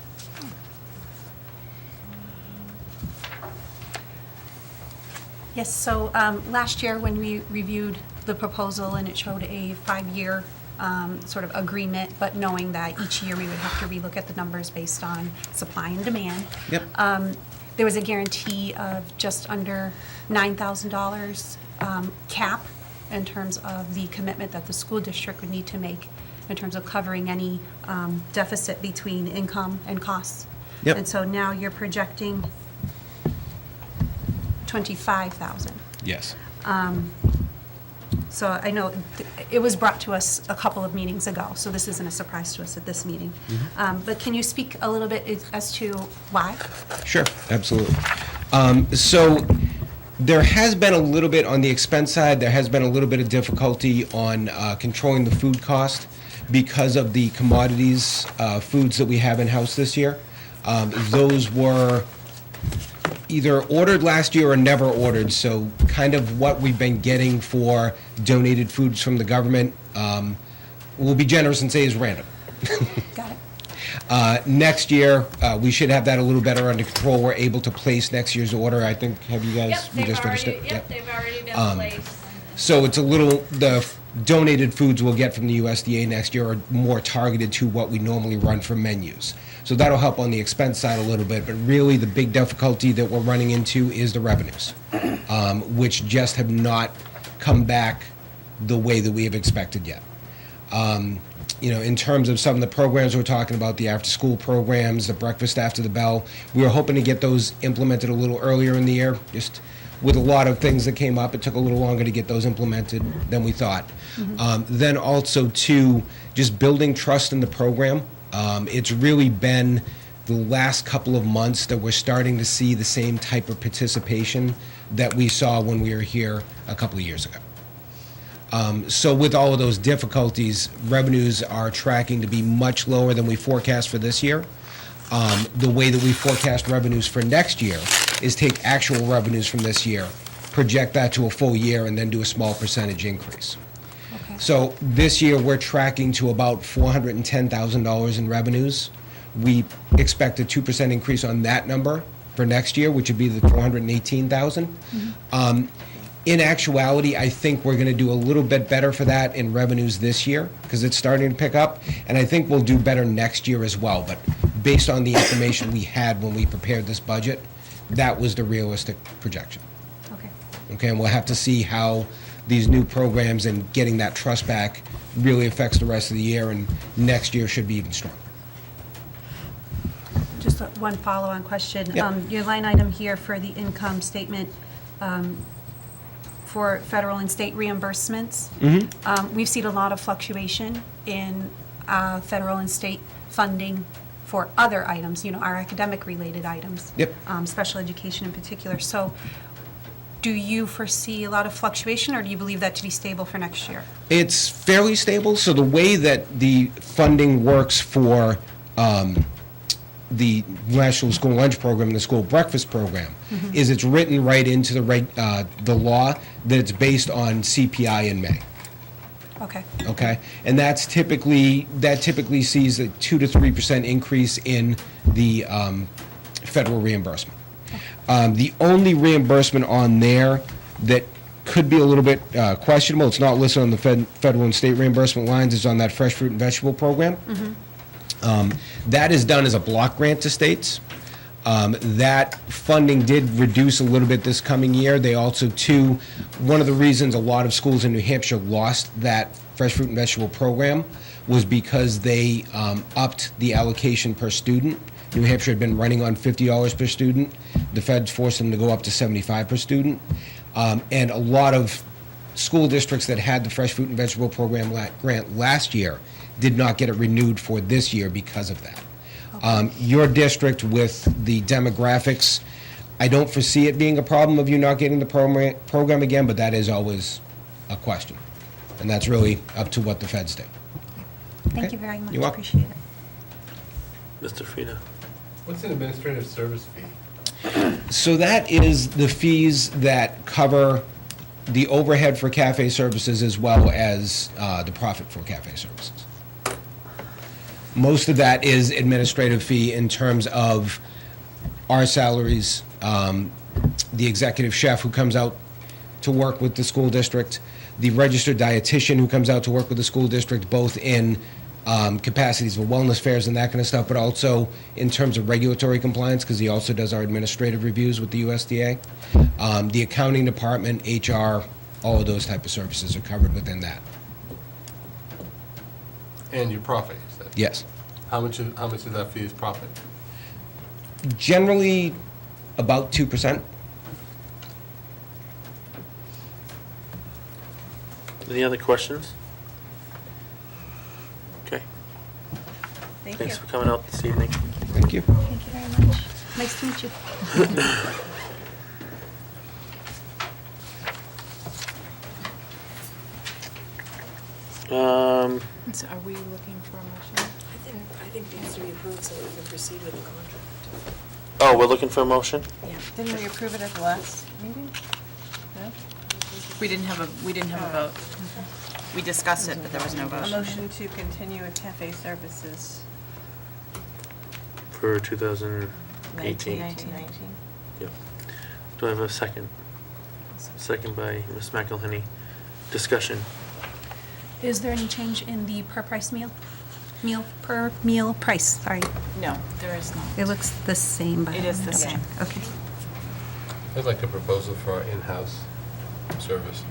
Yes, so last year when we reviewed the proposal and it showed a 5-year sort of agreement, but knowing that each year we would have to relook at the numbers based on supply and demand. Yep. There was a guarantee of just under $9,000 cap in terms of the commitment that the school district would need to make in terms of covering any deficit between income and costs. Yep. And so now you're projecting 25,000. Yes. So I know it was brought to us a couple of meetings ago, so this isn't a surprise to us at this meeting. But can you speak a little bit as to why? Sure, absolutely. So there has been a little bit on the expense side, there has been a little bit of difficulty on controlling the food cost because of the commodities, foods that we have in-house this year. Those were either ordered last year or never ordered, so kind of what we've been getting for donated foods from the government, we'll be generous and say is random. Got it. Next year, we should have that a little better under control. We're able to place next year's order. I think, have you guys? Yep, we they've just finished already, it? yep, they've already been placed. So it's a little, the donated foods we'll get from the USDA next year are more targeted to what we normally run for menus. So that'll help on the expense side a little bit, but really the big difficulty that we're running into is the revenues, which just have not come back the way that we have expected yet. In terms of some of the programs we're talking about, the after-school programs, the breakfast after the bell, we were hoping to get those implemented a little earlier in the year. Just with a lot of things that came up, it took a little longer to get those implemented than we thought. Then also, too, just building trust in the program. It's really been the last couple of months that we're starting to see the same type of participation that we saw when we were here a couple of years ago. So with all of those difficulties, revenues are tracking to be much lower than we forecast for this year. The way that we forecast revenues for next year is take actual revenues from this year, project that to a full year, and then do a small percentage increase. So this year, we're tracking to about $410,000 in revenues. We expect a 2% increase on that number for next year, which would be the $418,000. In actuality, I think we're going to do a little bit better for that in revenues this year because it's starting to pick up, and I think we'll do better next year as well. But based on the information we had when we prepared this budget, that was the realistic projection. Okay, and we'll have to see how these new programs and getting that trust back really affects the rest of the year, and next year should be even stronger. Just one follow-on question. Yep. Your line item here for the income statement for federal and state reimbursements, we've seen a lot of fluctuation in federal and state funding for other items, our academic-related items. Yep. Special education in particular. So do you foresee a lot of fluctuation, or do you believe that to be stable for next year? It's fairly stable. So the way that the funding works for the National School Lunch Program and the School Breakfast Program is it's written right into the law that it's based on CPI in May. Okay. Okay, and that typically sees a 2 to 3% increase in the federal reimbursement. The only reimbursement on there that could be a little bit questionable, it's not listed on the federal and state reimbursement lines, is on that fresh fruit and vegetable program. That is done as a block grant to states. That funding did reduce a little bit this coming year. They also, too, one of the reasons a lot of schools in New Hampshire lost that fresh fruit and vegetable program was because they upped the allocation per student. New Hampshire had been running on $50 per student. The feds forced them to go up to $75 per student. And a lot of school districts that had the fresh fruit and vegetable program grant last year did not get it renewed for this year because of that. Your district, with the demographics, I don't foresee it being a problem of you not getting the program again, but that is always a question. And that's really up to what the feds do. Thank you very much. You're welcome. Appreciate it. Mr. Frida? What's an administrative service fee? So that is the fees that cover the overhead for cafe services as well as the profit for cafe services. Most of that is administrative fee in terms of our salaries, the executive chef who comes out to work with the school district, the registered dietitian who comes out to work with the school district, both in capacities of wellness fairs and that kind of stuff, but also in terms of regulatory compliance, because he also does our administrative reviews with the USDA. The accounting department, HR, all of those type of services are covered within that. And your profit, you said? Yes. How much of that fee is profit? Generally, about 2%. Any other questions? Okay. Thank Thanks you. for coming out this evening. Thank you. Thank you very much. Nice to meet you. So are we looking for a motion? I think it needs to be approved so that we can proceed with the contract. Oh, we're looking for a motion? Yeah. Didn't we approve it at the last meeting? No? We didn't have a vote. We discussed it, but there was no A vote. motion to continue with cafe services. For 2018. 19. Yep. Do I have a second? Second by Ms. McElhenney. Discussion. Is there any change in the per price meal? Per meal price, sorry. No, there is not. It looks the same, but. It is the same. Okay. I'd like a proposal for our in-house service,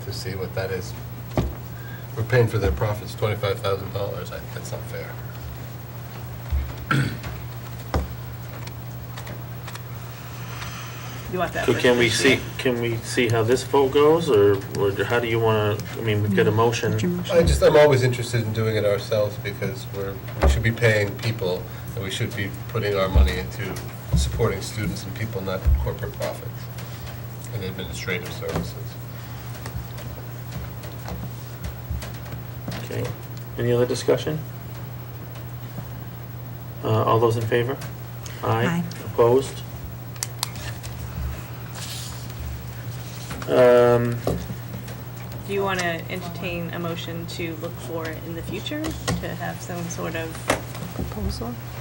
to see what that is. We're paying for their profits, $25,000. That's not fair. You want that? So for can we this see, year? can we see how this vote goes, or how do you want to, I mean, we've got a motion. I'm always interested in doing it ourselves because we should be paying people and we should be putting our money into supporting students and people, not corporate profits and administrative services. Okay. Any other discussion? All those in favor? Aye. Opposed? Do you want to entertain a motion to look for in the future, to have some sort of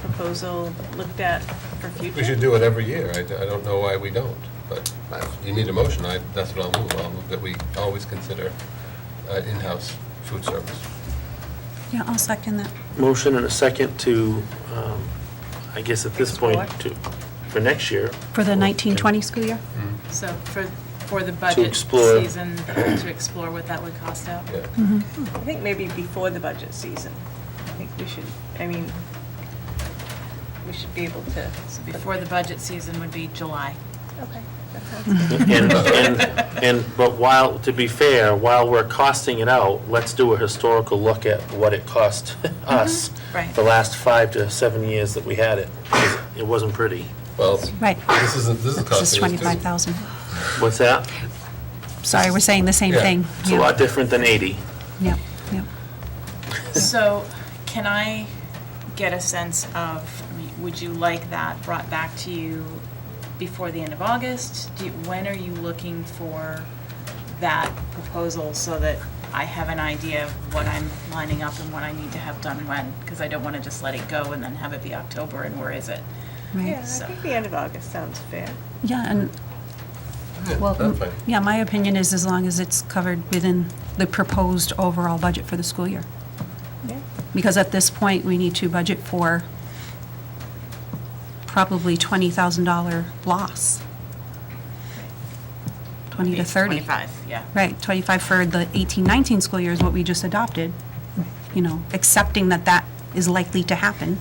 proposal looked at for future? We should do it every year. I don't know why we don't, but you need a motion. That's what I'll move. I'll move that we always consider in-house food service. Yeah, I'll second that. Motion and a second to, I guess at this point, for next year. For the 1920 school year? So for the budget explore. season, to explore what that would cost out? Yeah. I think maybe before the budget season. I think we should, we should be able to. So before the budget season would be July. Okay, that sounds good. But to be fair, while we're costing it out, let's do a historical look at what it cost us Right. the last 5 to 7 years that we had it. It wasn't pretty. Well, Right. this is This is costing us too. 25,000. What's that? Sorry, we're saying the same Yeah. thing. It's a lot different than 80. Yep, yep. So can I get a sense of, would you like that brought back to you before the end of August? When are you looking for that proposal so that I have an idea of what I'm lining up and what I need to have done when? Because I don't want to just let it go and then have it be October and where is it? Right. Yeah, I think the end of August sounds fair. Yeah, and, well, that's fine. yeah, my opinion is as long as it's covered within the proposed overall budget for the school year. Yeah. Because at this point, we need to budget for probably $20,000 loss. 20 to 30. 25, yeah. Right, 25 for the 18-19 school year is what we just adopted, accepting that that is likely to happen.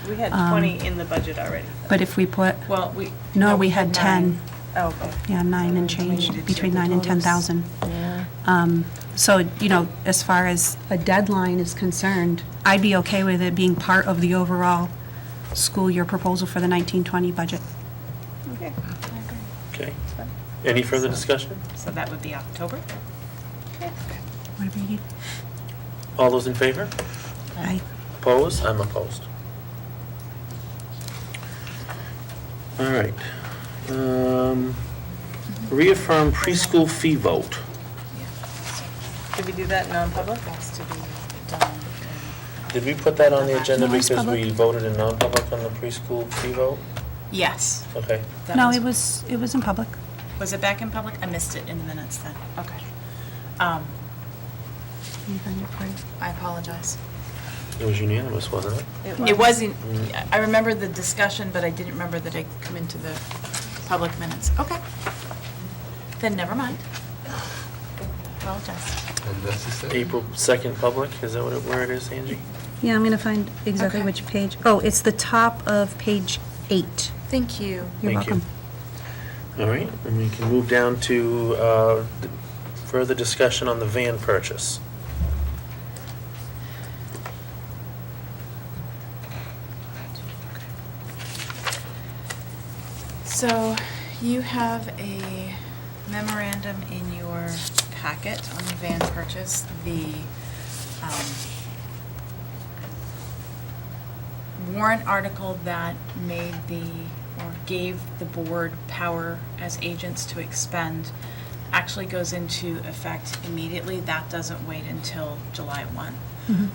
We had 20 in the budget already. But if we put, Well, no, we had 10. Oh, okay. Yeah, 9 and change, between 9 and 10,000. Yeah. So, as far as a deadline is concerned, I'd be okay with it being part of the overall school year proposal for the 1920 budget. Okay. Okay. Any further discussion? So that would be October? Whatever you need. All those in favor? Aye. Opposed? I'm opposed. All right. Reaffirm preschool fee vote. Did we do that non-public? Has to be done. Did we put that on the agenda No, it's because we public. voted in non-public on the preschool fee vote? Yes. Okay. That No, was- it was in public. Was it back in public? I missed it in the minutes then. Okay. I apologize. It was unanimous, wasn't it? It wasn't, I remember the discussion, but I didn't remember that it come into the public minutes. Okay. Then never mind. Apologize. Unnecessary. April 2nd public, is that where it is, Angie? Yeah, I'm going to find exactly Okay. which page. Oh, it's the top of page 8. Thank you. You're Thank you. welcome. All right, and we can move down to, Further discussion on the van purchase? So you have a memorandum in your packet on the van purchase. The warrant article that made or gave the board power as agents to expend actually goes into effect immediately. That doesn't wait until July 1.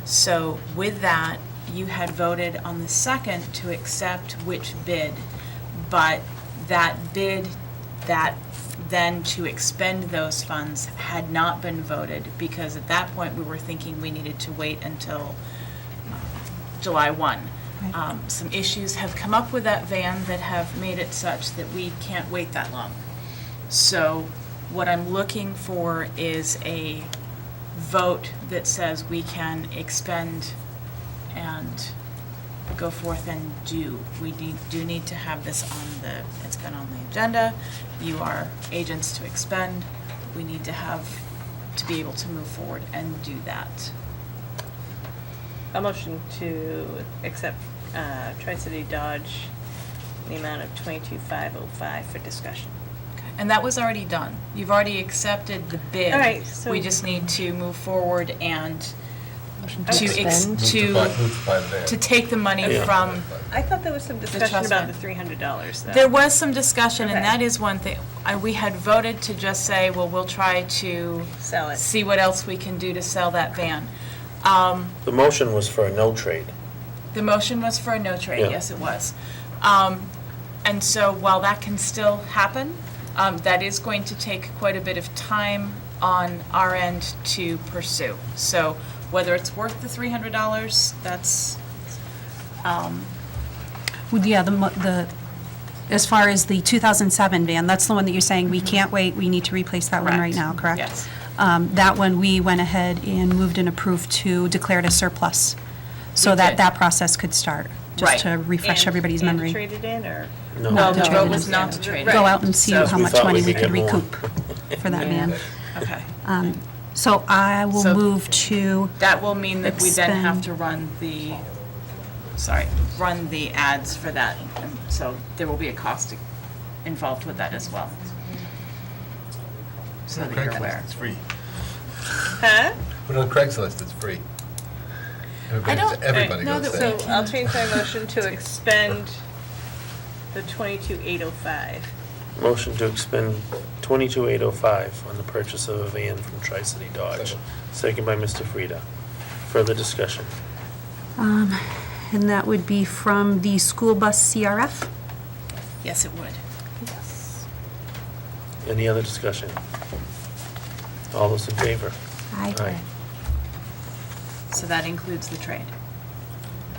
So with that, you had voted on the 2nd to accept which bid, but that bid that then to expend those funds had not been voted, because at that point we were thinking we needed to wait until July 1. Some issues have come up with that van that have made it such that we can't wait that long. So what I'm looking for is a vote that says we can expend and go forth and do. We do need to have this it's been on the agenda. You are agents to expend. We need to be able to move forward and do that. A motion to accept Tri-City Dodge in the amount of $22,505 for discussion. And that was already done. You've already accepted the bid. All right, so- We just need to move forward and to expend. to take the money Yeah. from. I thought there was some discussion trust about the fund. $300 though. There was some discussion, and Okay. that is one thing. We had voted to just say, well, we'll try to Sell it. see what else we can do to sell that van. The motion was for a no trade. The motion was for a no trade, Yeah. yes, it was. And so while that can still happen, that is going to take quite a bit of time on our end to pursue. So whether it's worth the $300, that's, Yeah, as far as the 2007 van, that's the one that you're saying, we can't wait, we need to replace that one right now, correct? Yes. That one, we went ahead and moved and approved to declare it a surplus, so We that did. that process could start, just Right. to refresh And- everybody's and memory. trade it in, or? No. No, the to vote trade was in. not to trade. Go out and see So- how We much thought money we we could could get more. recoup for that van. Okay. So I will So- move to, That will mean that we then have Expend. to run the ads for that. And so there will be a cost involved with that as well. So that you're aware. It's free. Huh? Put it on Craigslist, it's free. Everybody know goes that there. So I'll change my motion to expend the $22,805. Motion to expend $22,805 on the purchase of a van from Tri-City Dodge. Second by Mr. Frieda. Further discussion? and that would be from the school bus CRF? Yes, it would. Any other discussion? All those in favor? Aye. So that includes the trade.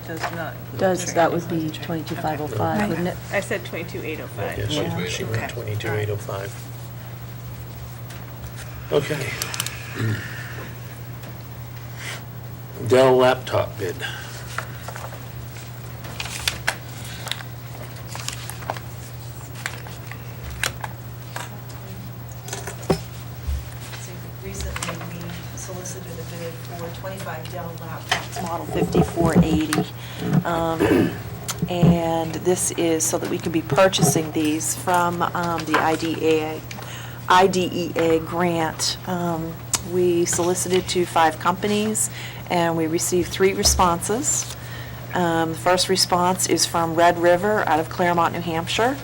Does not. include Does, trade. that would be 22,505, wouldn't it? I said 22,805. Yeah, she went Okay. 22,805. Okay. Dell laptop bid. Recently, we solicited a bid for 25 Dell laptops, model 5480. And this is so that we can be purchasing these from the IDEA grant. We solicited to 5 companies, and we received 3 responses. The first response is from Red River out of Claremont, New Hampshire.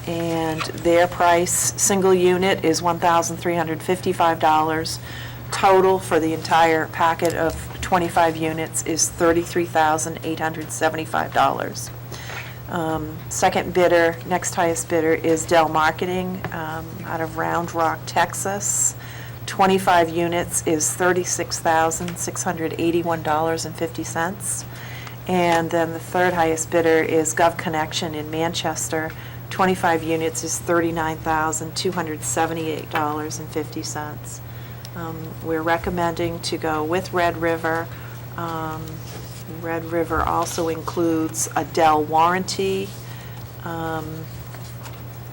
And their price, single unit, is $1,355. Total for the entire packet of 25 units is $33,875. Second bidder, next highest bidder is Dell Marketing out of Round Rock, Texas. 25 units is $36,681.50. And then the third highest bidder is Gov Connection in Manchester. 25 units is $39,278.50. We're recommending to go with Red River. Red River also includes a Dell warranty,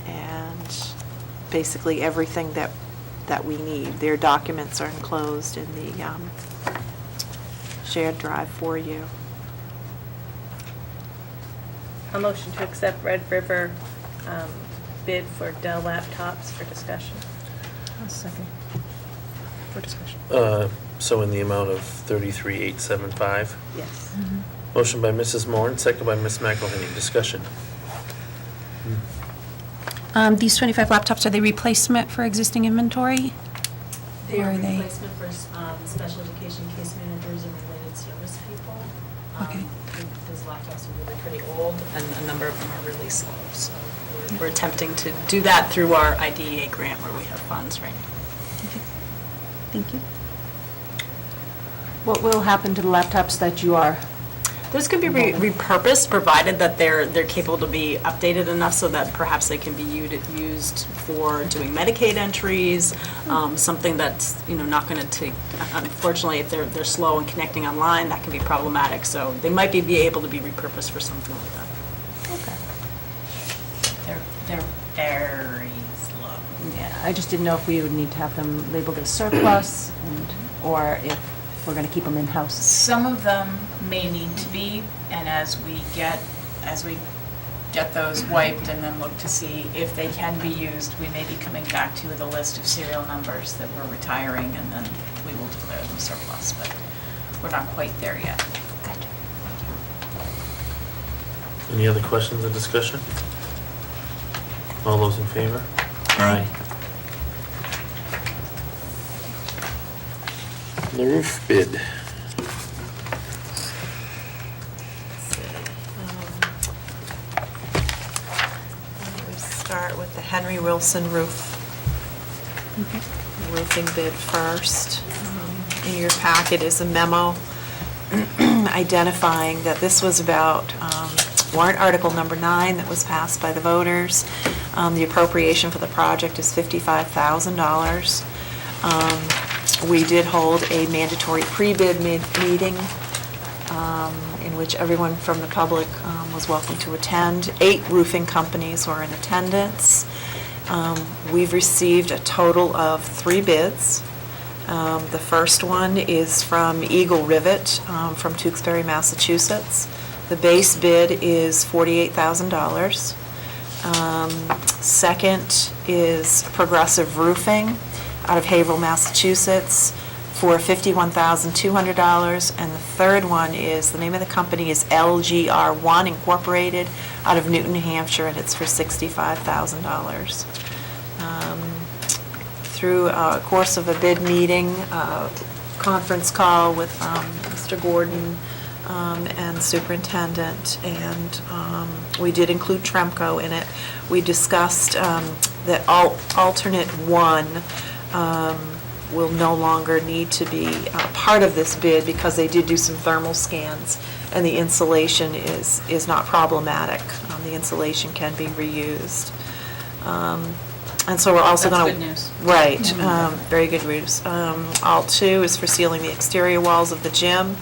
and basically everything that that we need. Their documents are enclosed in the shared drive for you. A motion to accept Red River bid for Dell laptops for discussion. Second. For discussion. So in the amount of 33,875. Yes. Motion by Mrs. Moore, and second by Ms. McElhenney. Discussion. These 25 laptops, are they replacement for existing inventory? They Or are are they- replacement for special education case managers and related service people. Okay. Those laptops are really pretty old, and a number of them are really slow, so we're attempting to do that through our IDEA grant where we have funds right now. Thank you. What will happen to the laptops that you are? Those could be repurposed, provided that they're capable to be updated enough so that perhaps they can be used for doing Medicaid entries, something that's, not going to take, unfortunately, if they're slow and connecting online, that can be problematic. So they might be able to be repurposed for something like that. They're very slow. Yeah, I just didn't know if we would need to have them labeled as surplus, or if we're going to keep them in-house. Some of them may need to be, and as we get those wiped and then look to see if they can be used, we may be coming back to the list of serial numbers that we're retiring, and then we will declare them surplus, but we're not quite there yet. Any other questions or discussion? All those in favor? Aye. The roof bid. We start with the Henry Wilson roof. Roofing bid first. In your packet is a memo identifying that this was about warrant article number 9 that was passed by the voters. The appropriation for the project is $55,000. We did hold a mandatory pre-bid meeting in which everyone from the public was welcome to attend. 8 roofing companies were in attendance. We've received a total of 3 bids. The first one is from Eagle Rivet from Tewksbury, Massachusetts. The base bid is $48,000. Second is Progressive Roofing out of Haverhill, Massachusetts for $51,200. And the third one is, the name of the company is LGR1 Incorporated out of Newton, New Hampshire, and it's for $65,000. Through a course of a bid meeting, conference call with Mr. Gordon and superintendent, and we did include Tremco in it. We discussed that alternate 1 will no longer need to be part of this bid because they did do some thermal scans, and the insulation is not problematic. The insulation can be reused. And so we're also going to... That's good news. Right, very good news. Alt 2 is for sealing the exterior walls of the gym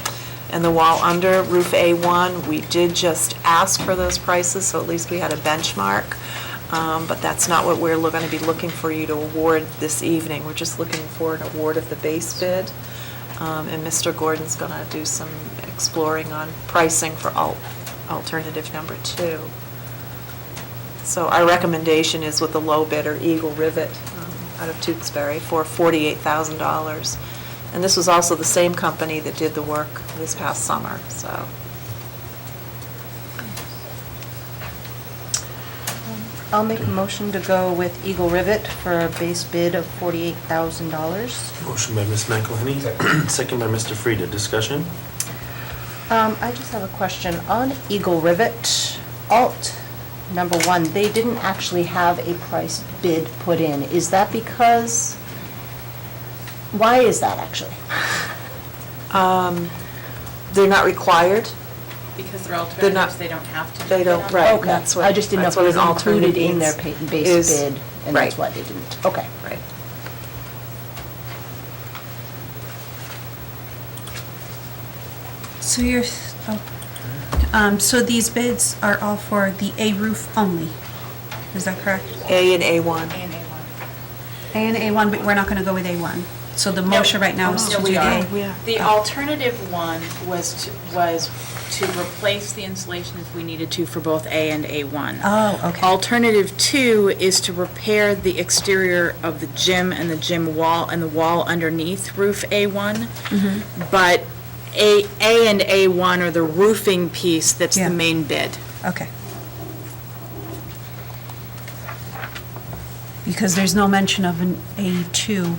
and the wall under roof A1. We did just ask for those prices, so at least we had a benchmark. But that's not what we're going to be looking for you to award this evening. We're just looking for an award of the base bid. And Mr. Gordon's going to do some exploring on pricing for alternative number 2. So our recommendation is with the low bidder, Eagle Rivet, out of Tewksbury, for $48,000. And this was also the same company that did the work this past summer, so. I'll make a motion to go with Eagle Rivet for a base bid of $48,000. Motion by Ms. McElhenney, second by Mr. Frieda. Discussion? I just have a question. On Eagle Rivet, alt number 1, they didn't actually have a price bid put in. Is that because, why is that actually? They're not required. Because they're They're not- alternatives, they don't have to. They don't, bid on right. Okay, That's what- I just didn't know if that's it was what an alternate included in their means. base Is- bid, and that's right. why they didn't. Okay. Right. So so these bids are all for the A roof only, is that correct? A and A1. A and A1. and A1, but we're not going to go with A1. So the motion right now is to do A. The alternative one was to replace the installation if we needed to for both A and A1. Oh, okay. Alternative 2 is to repair the exterior of the gym and the gym wall and the wall underneath roof A1. But A and A1 are the roofing piece that's Yeah. the main bid. Okay. Because there's no mention of an A2.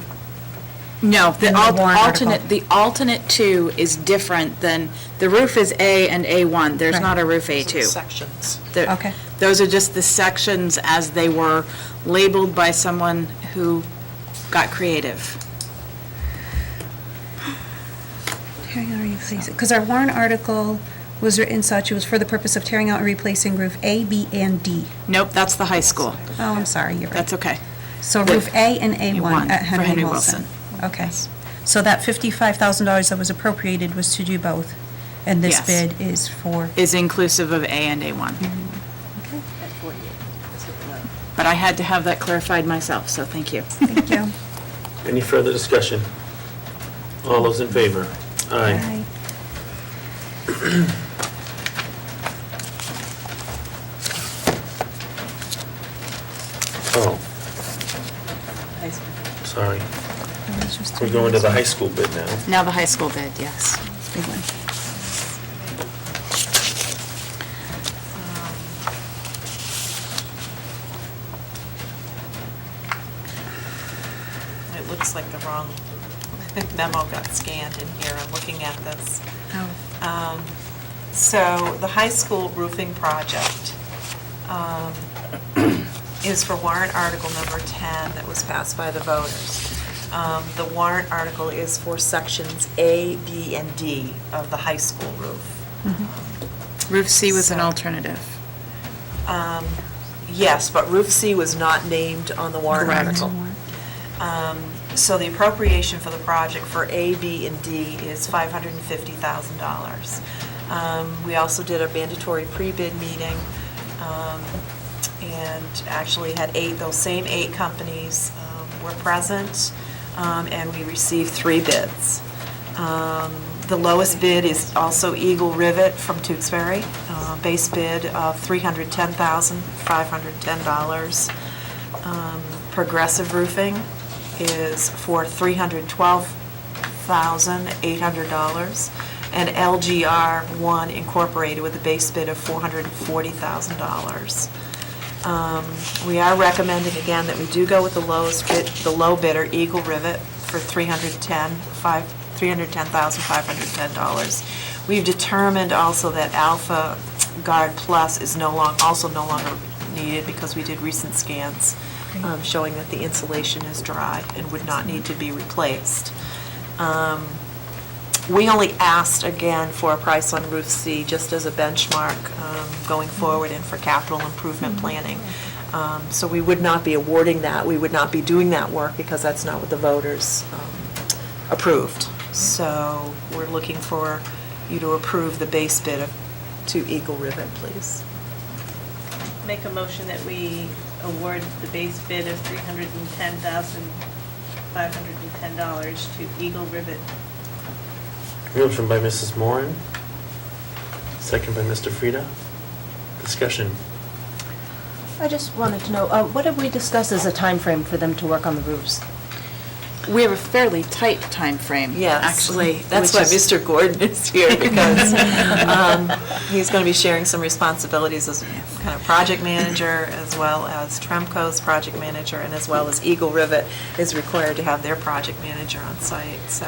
No, In the warrant the alternate 2 is different than, the roof is A and A1, there's Right. not a roof A2. Sections. Okay. Those are just the sections as they were labeled by someone who got creative. Tearing out and replacing, because our warrant article was written such, it was for the purpose of tearing out and replacing roof A, B, and D. Nope, that's the high school. Oh, I'm sorry, you're right. That's okay. So roof A and A1 at for Henry Henry Wilson. Wilson. Okay. So that $55,000 that was appropriated was to do both, and this Yes. bid is for, Is inclusive of A and A1. But I had to have that clarified myself, so thank you. thank you. Any further discussion? All those in favor? Aye. Oh, sorry. We're going to the high school bid now. Now the high school bid, yes. Big one. It looks like the wrong memo got scanned in here. I'm looking at this. So the high school roofing project is for warrant article number 10 that was passed by the voters. The warrant article is for sections A, B, and D of the high school roof. Roof C was an alternative. Yes, but roof C was not named on the warrant Correct. article. So the appropriation for the project for A, B, and D is $550,000. We also did a mandatory pre-bid meeting, and actually had those same eight companies were present, and we received 3 bids. The lowest bid is also Eagle Rivet from Tewksbury, base bid of $310,510. Progressive Roofing is for $312,800, and LGR1 Incorporated with a base bid of $440,000. We are recommending again that we do go with the lowest bid, the low bidder, Eagle Rivet, for $310,510. We've determined also that Alpha Guard Plus is no longer needed because we did recent scans showing that the insulation is dry and would not need to be replaced. We only asked again for a price on roof C just as a benchmark going forward and for capital improvement planning. So we would not be awarding that, we would not be doing that work because that's not what the voters approved. So we're looking for you to approve the base bid to Eagle Rivet, please. Make a motion that we award the base bid of $310,510 to Eagle Rivet. Motion by Mrs. Moran, second by Mr. Frida. Discussion. I just wanted to know, what have we discussed as a time frame for them to work on the roofs? We have a fairly tight time frame. Yes. Actually. That's why Mr. Gordon is here, because he's going to be sharing some responsibilities as kind of project manager, as well as Tremco's project manager, and as well as Eagle Rivet is required to have their project manager on site. So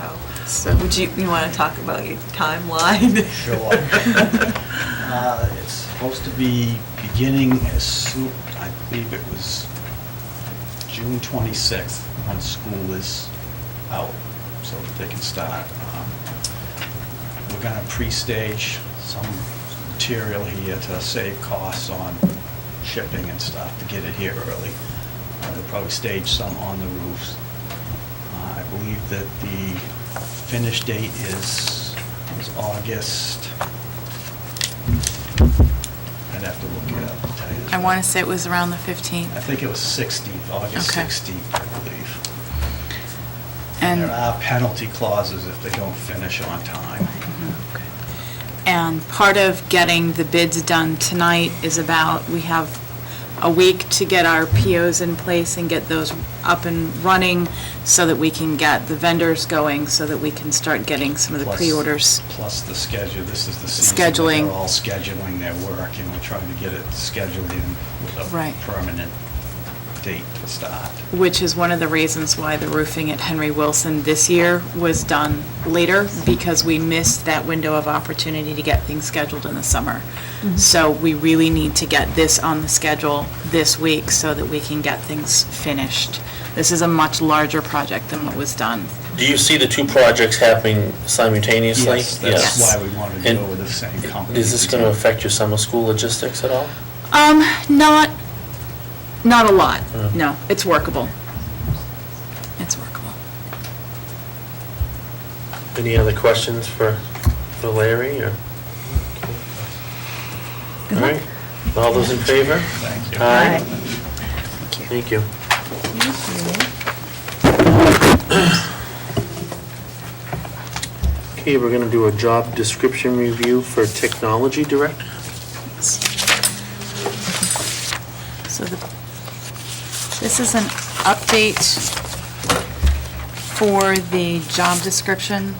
would you want to talk about your timeline? Sure. It's supposed to be beginning as soon, I believe it was June 26th, when school is out, so that they can start. We're gonna pre-stage some material here to save costs on shipping and stuff, to get it here early. They'll probably stage some on the roofs. I believe that the finish date is August. I'd have to look it up to tell you. I want to say it was around the 15th. I think it was 16th, August Okay. 16th, I believe. And there are penalty clauses if they don't finish on time. And part of getting the bids done tonight is about, we have a week to get our POs in place and get those up and running so that we can get the vendors going, so that we can start getting some of the pre-orders. Plus the schedule, this is the season that Scheduling. they're all scheduling their work, and we're trying to get it scheduled in with a Right. permanent date to start. Which is one of the reasons why the roofing at Henry Wilson this year was done later, because we missed that window of opportunity to get things scheduled in the summer. So we really need to get this on the schedule this week so that we can get things finished. This is a much larger project than what was done. Do you see the two projects happening simultaneously? Yes, that's why we wanted to go with the same company. Is this going to affect your summer school logistics at all? Not a lot, no, it's workable. It's workable. Any other questions for Larry, or? All right, all those in favor? Thank you. Aye. Thank you. Okay, we're going to do a job description review for technology director. So this is an update for the job description.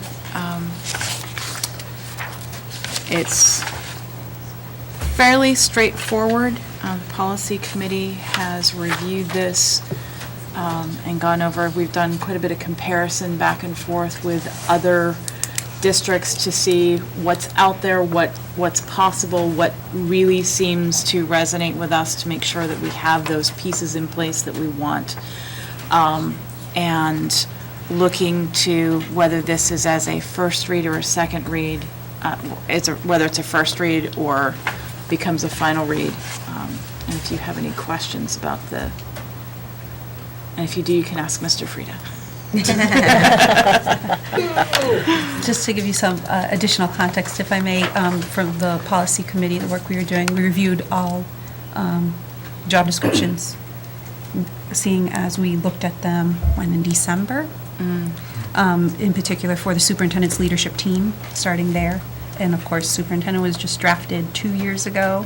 It's fairly straightforward. The policy committee has reviewed this and gone over. We've done quite a bit of comparison back and forth with other districts to see what's out there, what's possible, what really seems to resonate with us, to make sure that we have those pieces in place that we want. And looking to whether this is as a first read or a second read, whether it's a first read or becomes a final read. And if you have any questions about and if you do, you can ask Mr. Frieda. Just to give you some additional context, if I may, from the policy committee, the work we were doing, we reviewed all job descriptions, seeing as we looked at them in December, in particular for the superintendent's leadership team, starting there. And of course, superintendent was just drafted 2 years ago.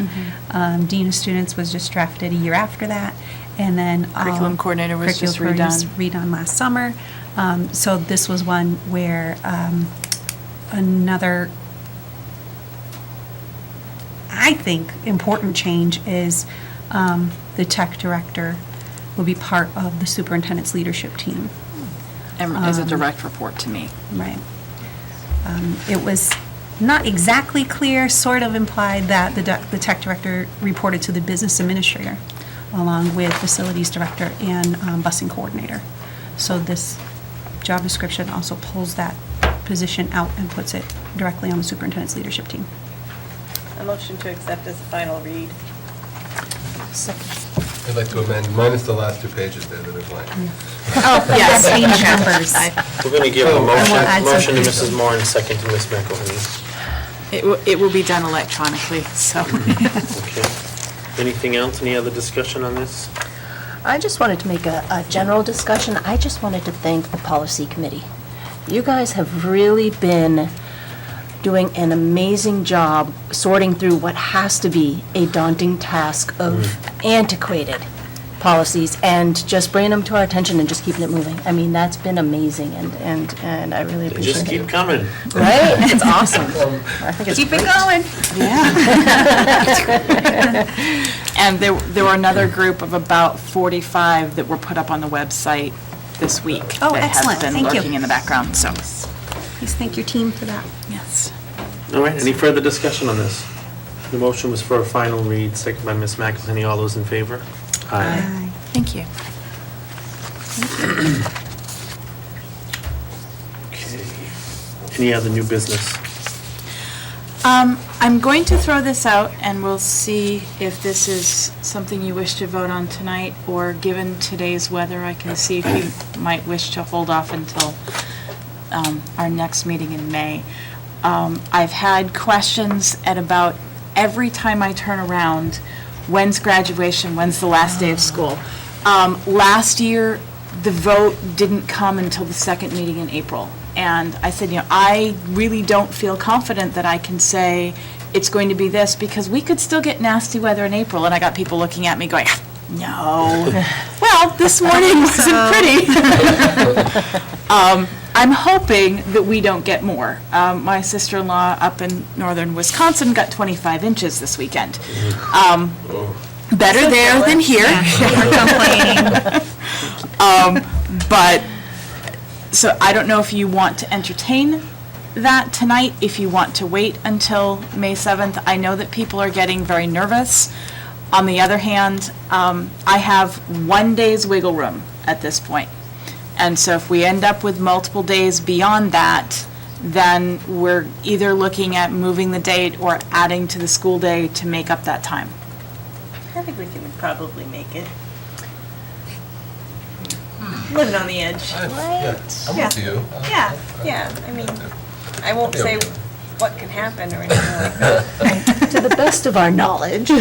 Dean of students was just drafted a year after that. And then Curriculum coordinator was just redone last summer. So this was one where another, I think, important change is the tech director will be part of the superintendent's leadership team. And as a direct report to me. Right. It was not exactly clear, sort of implied that the tech director reported to the business administrator, along with facilities director and busing coordinator. So this job description also pulls that position out and puts it directly on the superintendent's leadership team. A motion to accept as a final read. I'd like to amend, minus the last 2 pages there that are blank. Oh, yes. Change numbers. We're going to give a And we'll add motion to some- Mrs. Moore and a second to Ms. McElhenney. It will be done electronically, so. Okay. Anything else? Any other discussion on this? I just wanted to make a general discussion. I just wanted to thank the policy committee. You guys have really been doing an amazing job sorting through what has to be a daunting task of antiquated policies and just bringing them to our attention and just keeping it moving. I mean, that's been amazing, and I really They appreciate it. just keep coming. Right? It's awesome. I think it's Keep it great. going. And there were another group of about 45 that were put up on the website this week. Oh, that excellent. have been Thank you. lurking in the background, so. Please thank your team for that. Yes. All right, any further discussion on this? The motion was for a final read, second by Ms. McElhenney. All those in favor? Aye. Thank you. Okay. Any other new business? I'm going to throw this out, and we'll see if this is something you wish to vote on tonight, or given today's weather, I can see if you might wish to hold off until our next meeting in May. I've had questions at about every time I turn around, when's graduation, when's the last day of school? Last year, the vote didn't come until the second meeting in April. And I said, I really don't feel confident that I can say it's going to be this, because we could still get nasty weather in April. And I got people looking at me going, no. Well, this morning wasn't pretty. I'm hoping that we don't get more. My sister-in-law up in northern Wisconsin got 25 inches this weekend. Better there than here. But, so I don't know if you want to entertain that tonight, if you want to wait until May 7th. I know that people are getting very nervous. On the other hand, I have 1 day's wiggle room at this point. And so if we end up with multiple days beyond that, then we're either looking at moving the date or adding to the school day to make up that time. I think we can probably make it. Living on the edge. Yeah, I'm with you. Yeah, I mean, I won't say what can happen or anything like that. To the best of our knowledge.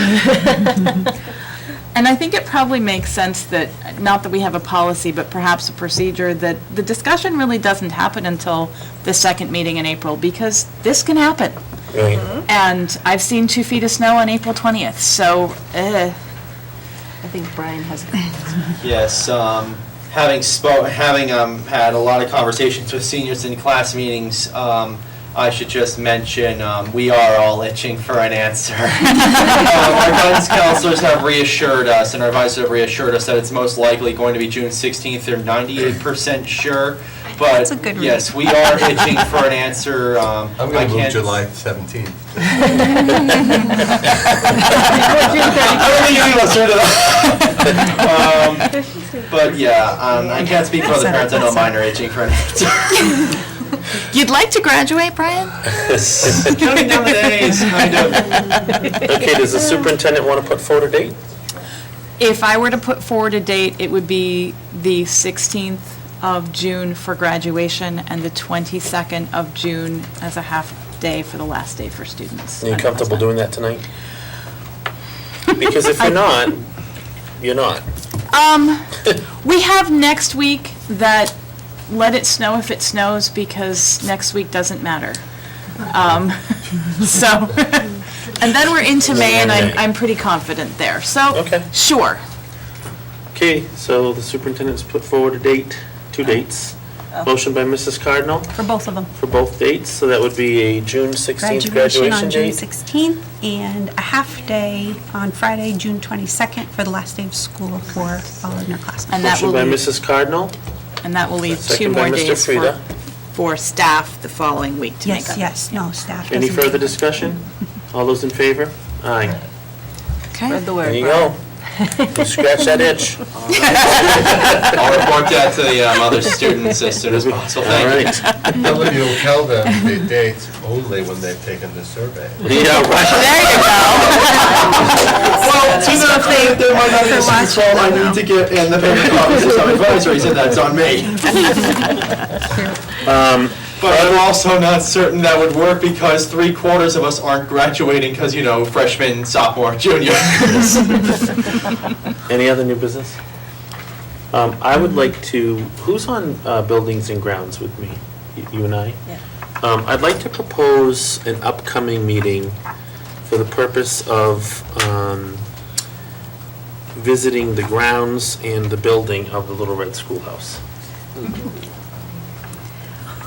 And I think it probably makes sense that, not that we have a policy, but perhaps a procedure, that the discussion really doesn't happen until the second meeting in April, because this can happen. Right. And I've seen 2 feet of snow on April 20th, so, I think Brian has a Yes, having had a lot of conversations with seniors in class meetings, I should just mention, we are all itching for an answer. Our guidance counselors have reassured us, and our advisors have reassured us that it's most likely going to be June 16th. They're 98% sure, but yes, we are itching for an answer. I'm going to move July 17th. But yeah, I can't speak for other parents. I know mine are itching for an answer. You'd like to graduate, Brian? Counting down the days, kind of. Okay, does the superintendent want to put forward a date? if I were to put forward a date, it would be the 16th of June for graduation and the 22nd of June as a half day for the last day for students. Are you comfortable doing that tonight? Because if you're not, you're not. We have next week that let it snow if it snows, because next week doesn't matter. So, and then we're into May, and I'm pretty confident there. So, Okay. Sure. Okay, so the superintendent's put forward a date, two dates. Motion by Mrs. Cardinal For both of them. for both dates, so that would be a June 16th graduation on June date. 16th, and a half-day on Friday, June 22nd, for the last day of school for all underclassmen. And that Motion will by leave, Mrs. Cardinal, and that will leave 2 Second by more Mr. days Frieda. for staff the following week to make Yes, up. yes, no, staff Any doesn't. further discussion? All those in favor? Aye. Spread the word. There you go. You scratch that itch. I'll report that to the other students as soon as possible. All Thank right. Tell them you'll tell them the dates only when they've taken the survey. Yeah, right. There you go. Well, to that effect, there might not be a student's fault. I need to get in the paper copies of some advisories, and that's on me. But I'm also not certain that would work, because 3/4 of us aren't graduating because, you know, freshman, sophomore, junior. Any other new business? I would like to, who's on Buildings and Grounds with me? You and I? Yeah. I'd like to propose an upcoming meeting for the purpose of visiting the grounds and the building of the Little Red Schoolhouse.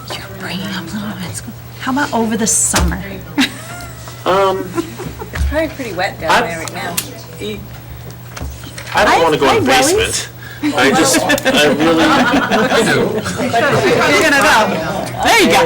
You're bringing up Little Red School. How about over the summer? It's probably pretty wet down there right now. I don't want to go in the basement. I just, I really. There you go.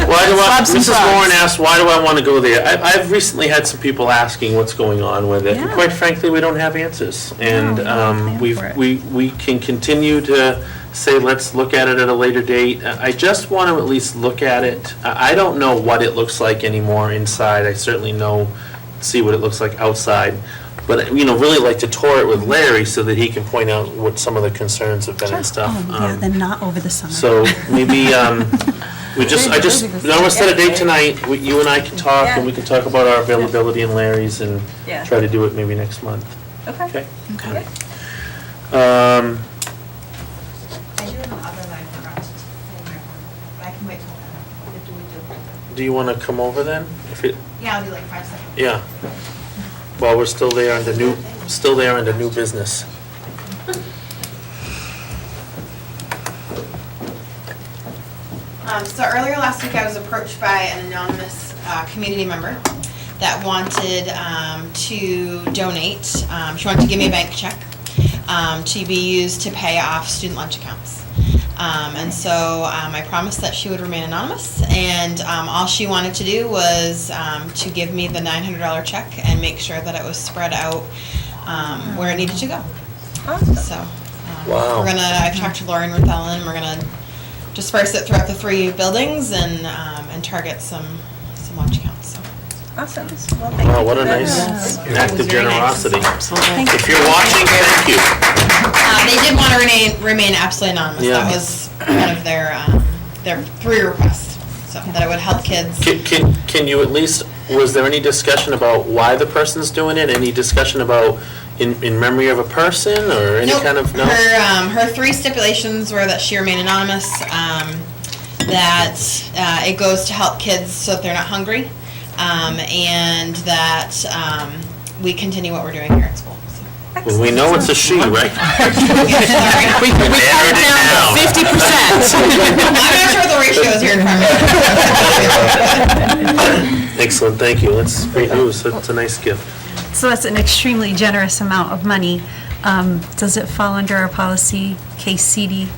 Why do I, Slap some Mrs. frogs. Warren asked, why do I want to go there? I've recently had some people asking what's going on with it. And Yeah. quite frankly, we don't have answers. And plan for it. we can continue to say, let's look at it at a later date. I just want to at least look at it. I don't know what it looks like anymore inside. I certainly see what it looks like outside. But, really like to tour it with Larry so that he can point out what some of the concerns have been and stuff. Oh, yeah, then not over the summer. So maybe, I want to set a date tonight, you and I can talk, and we can talk about our availability and Larry's, and Yeah. try to do it maybe next month. Okay. Okay? Okay. do you want to come over then? Yeah, I'll do like 5 seconds. Yeah. While we're still there under new business. So earlier last week, I was approached by an anonymous community member that wanted to donate. She wanted to give me a bank check to be used to pay off student lunch accounts. And so I promised that she would remain anonymous, and all she wanted to do was to give me the $900 check and make sure that it was spread out where it needed to go. So Wow. I've talked to Lauren with Ellen, we're gonna disperse it throughout the 3 buildings and target some lunch accounts. So. Awesome. Wow, what a nice act of generosity. Absolutely. If you're watching, thank you. They did want to remain absolutely anonymous. Yeah. That was one of their 3 requests. So that it would help kids. Can you at least, was there any discussion about why the person's doing it? Any discussion about in memory of a person or any Nope. kind of, no? Her 3 stipulations were that she remain anonymous, that it goes to help kids so that they're not hungry, and that we continue what we're doing here at school. Well, we know it's a she, right? We cut it down to 50%. I'm not sure what the ratio is here in Farmington. Excellent, thank you. That's great news. It's a nice gift. So that's an extremely generous amount of money. Does it fall under our policy, case CD,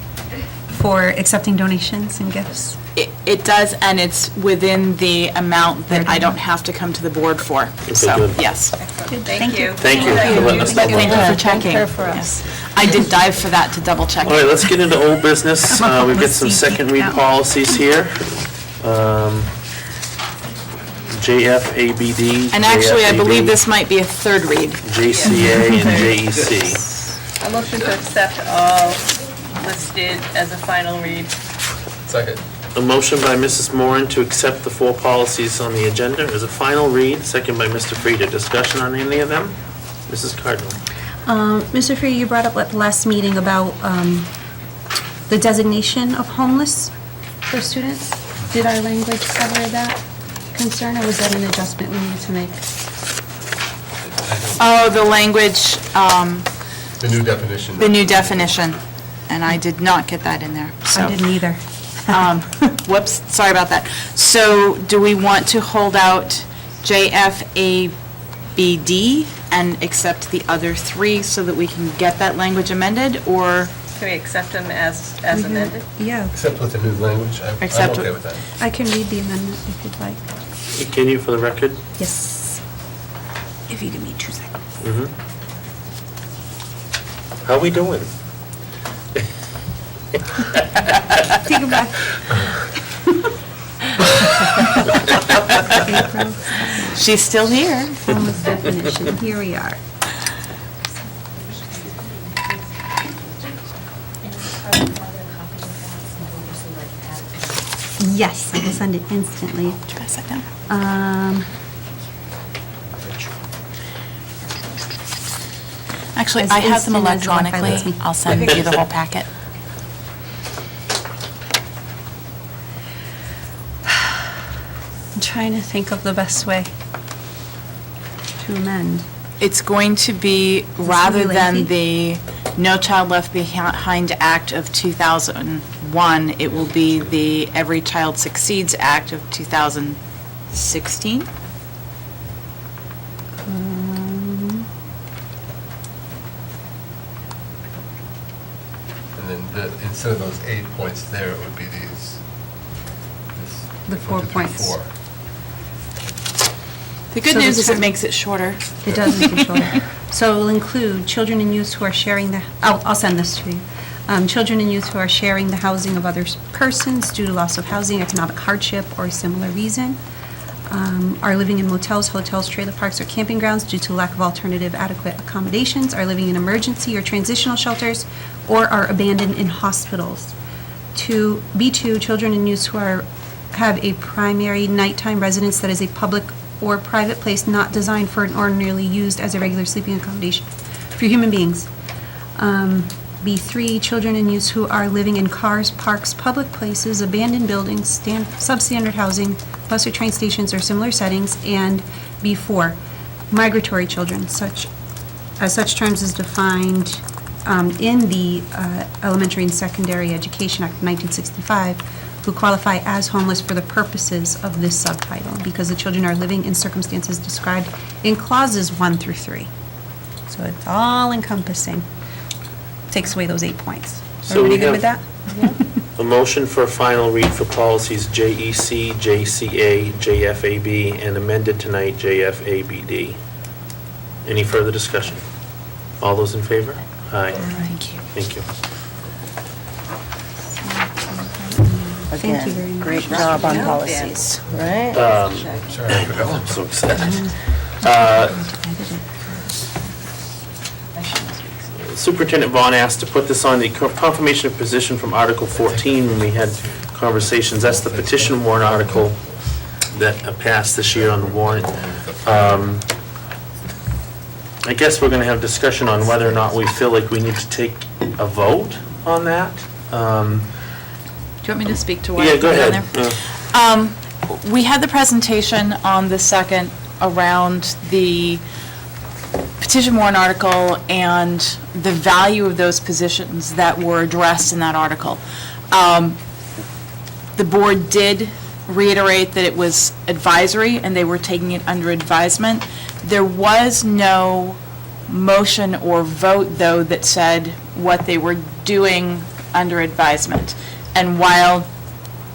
for accepting donations and gifts? It does, and it's within the amount that I don't have to come to the board for. So, good. yes. Thank you. Thank you for letting us know about Thank you that. for checking. Yes. I did dive for that to double check. All right, let's get into old business. We've got some second read policies here. JFABD. And actually, I believe JFAB, this might be a third read. JCA and JEC. A motion to accept all listed as a final read. Second. A motion by Mrs. Moran to accept the 4 policies on the agenda as a final read, second by Mr. Frieda. Discussion on any of them? Mrs. Cardinal. Mr. Frieda, you brought up at the last meeting about the designation of homeless for students. Did our language cover that concern, or was that an adjustment we needed to make? Oh, the language, The new definition. the new definition, and I did not get that in there, so. I didn't either. Whoops, sorry about that. So do we want to hold out JFABD and accept the other 3 so that we can get that language amended, or? Can we accept them as amended? Yeah, Except with the new language, I'm Except okay with- with that. I can read the amendment if you'd like. Can you, for the record? Yes. If you give me 2 seconds. Mm-hmm. How we doing? Take it back. She's still here. Homeless definition, here we are. Yes, I will send it instantly. Pass that down. Actually, As I have them instant as the Wi-Fi electronically. lets me. I'll send you the whole packet. I'm trying to think of the best way to amend. It's going to be, gonna rather be than lengthy? the No Child Left Behind Act of 2001, it will be the Every Child Succeeds Act of 2016. And then instead of those 8 points there, it would be these. The 4 points. 4. The good So news the is it term- makes it shorter. It does make it shorter. So it will include children and youth who are sharing the, I'll send this to you. Children and youth who are sharing the housing of other persons due to loss of housing, economic hardship, or a similar reason. Are living in motels, hotels, trailer parks, or camping grounds due to lack of alternative adequate accommodations, are living in emergency or transitional shelters, or are abandoned in hospitals. B2, children and youth who have a primary nighttime residence that is a public or private place not designed for and ordinarily used as a regular sleeping accommodation for human beings. B3, children and youths who are living in cars, parks, public places, abandoned buildings, substandard housing, bus or train stations or similar settings, and B4, migratory children, such terms is defined in the Elementary and Secondary Education Act of 1965, who qualify as homeless for the purposes of this subtitle, because the children are living in circumstances described in clauses 1 through 3. So it's all encompassing. Takes away those 8 points. So we Everybody good have- with that? A motion for a final read for policies JEC, JCA, JFAB, and amended tonight JFABD. Any further discussion? All those in favor? Aye. Thank you. Thank you. Thank you very much. Great job on policies, right? Sorry, I forgot. I'm so excited. Superintendent Vaughn asked to put this on the confirmation of position from Article 14 when we had conversations. That's the petition warrant article that passed this year on the warrant. I guess we're going to have discussion on whether or not we feel like we need to take a vote on that. Do you want me to speak to what? Yeah, go I put on ahead. there? We had the presentation on the 2nd around the petition warrant article and the value of those positions that were addressed in that article. The board did reiterate that it was advisory and they were taking it under advisement. There was no motion or vote, though, that said what they were doing under advisement. And while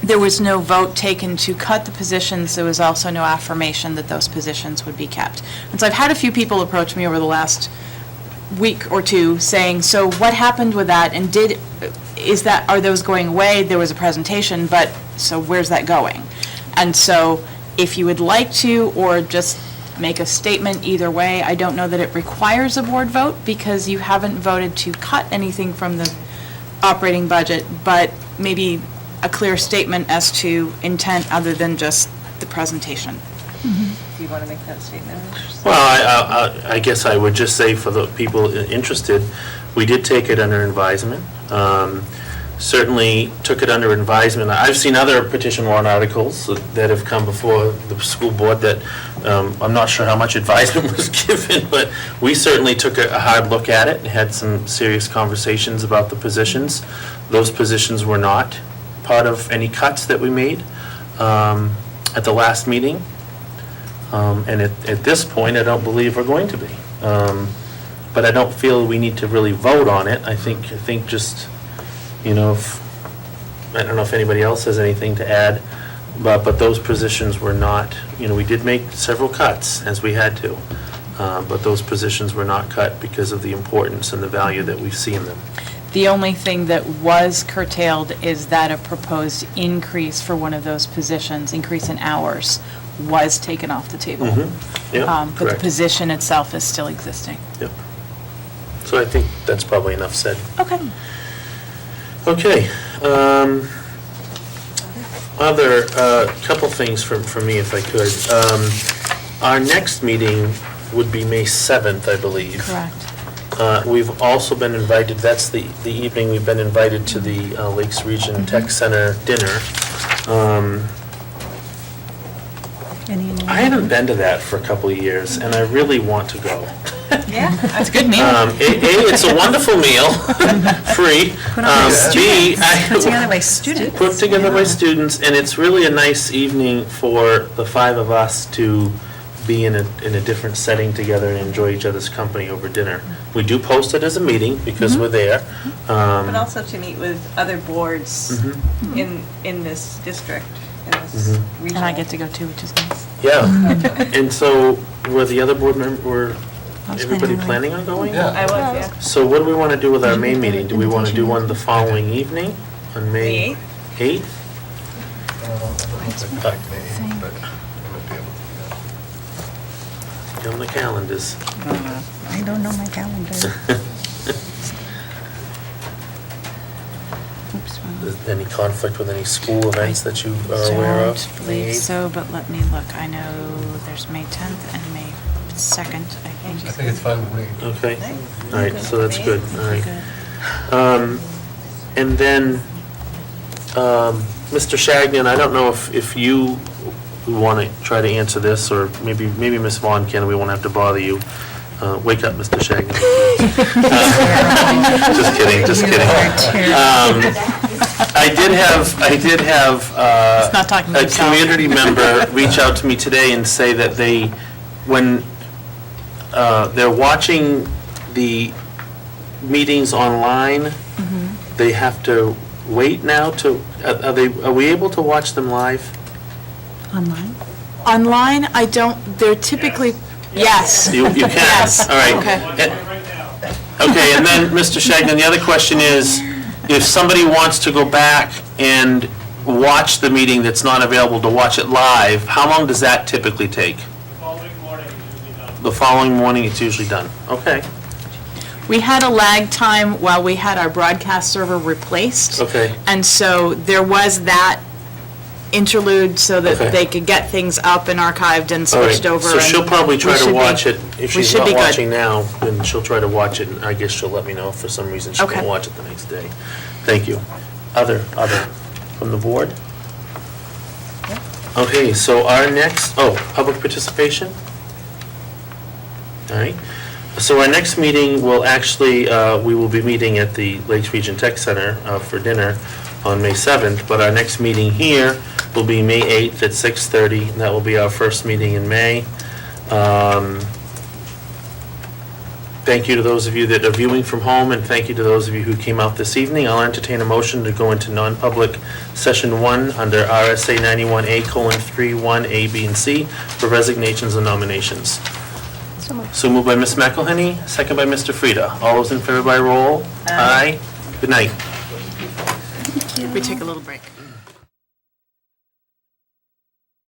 there was no vote taken to cut the positions, there was also no affirmation that those positions would be kept. And so I've had a few people approach me over the last week or two saying, so what happened with that, and are those going away? There was a presentation, but so where's that going? And so if you would like to, or just make a statement either way, I don't know that it requires a board vote because you haven't voted to cut anything from the operating budget, but maybe a clear statement as to intent other than just the presentation. Do you want to make that statement? Well, I guess I would just say for the people interested, we did take it under advisement. Certainly took it under advisement. I've seen other petition warrant articles that have come before the school board that I'm not sure how much advisement was given, but we certainly took a hard look at it and had some serious conversations about the positions. Those positions were not part of any cuts that we made at the last meeting. And at this point, I don't believe we're going to be. But I don't feel we need to really vote on it. I think just, I don't know if anybody else has anything to add, but those positions were not, we did make several cuts as we had to, but those positions were not cut because of the importance and the value that we see in them. The only thing that was curtailed is that a proposed increase for one of those positions, increase in hours, was taken off the table. Yep, But the correct. position itself is still existing. Yep. So I think that's probably enough said. Okay. Okay. Other, couple things from me, if I could. Our next meeting would be May 7th, I believe. Correct. We've also been invited, that's the evening, we've been invited to the Lakes Region Tech Center dinner. I haven't been to that for a couple of years, and I really want to go. Yeah, that's a good meal. It's a wonderful meal, free. B, Put together by students. Put together by students, and it's really a nice evening for the five of us to be in a different setting together and enjoy each other's company over dinner. We do post it as a meeting because we're there. But also to meet with other boards in this district, in this region. And I get to go too, which is nice. Yeah, and so were the other board members, were I was everybody planning planning on going? Yeah. I was, yeah. So what do we want to do with our May meeting? Do we want to do one the following evening on May 8th? On the calendars. I don't know my calendar. Oops, wrong. Is any conflict with any school events that you are aware of? Don't May believe 8th? so, but let me look. I know there's May 10th and May 2nd, I I think. think it's fine with me. Okay, all right, so that's good, all right. And then, Mr. Shagnon, I don't know if you want to try to answer this, or maybe Ms. Vaughn can, we won't have to bother you. Wake up, Mr. Shagnon. Just kidding. I did have not talking to a himself. community member reach out to me today and say that when they're watching the meetings online, they have to wait now to, are we able to watch them live? Online? Online, they're typically, yes. You can? Yes. All right. Okay. Okay, and then, Mr. Shagnon, the other question is, if somebody wants to go back and watch the meeting that's not available to watch it live, how long does that typically take? The following morning it's usually done. Okay. We had a lag time while we had our broadcast server replaced. Okay. And so there was that interlude so that Okay. they could get things up and archived and All right, switched over. so she'll and probably try we to should be- watch it. If we she's should not be good. watching now, then she'll try to watch it, and I guess she'll let me know if for some reason she Okay. can't watch it the next day. Thank you. Other from the board? Okay, so our next, public participation? All right. So our next meeting will actually, we will be meeting at the Lakes Region Tech Center for dinner on May 7th, but our next meeting here will be May 8th at 6:30, and that will be our first meeting in May. Thank you to those of you that are viewing from home, and thank you to those of you who came out this evening. I'll entertain a motion to go into non-public session 1 under RSA 91A:31 A, B, and C for resignations and nominations. So moved by Ms. McElhenney, second by Mr. Frieda. All those in favor by roll? Aye. Good night. We take a little break.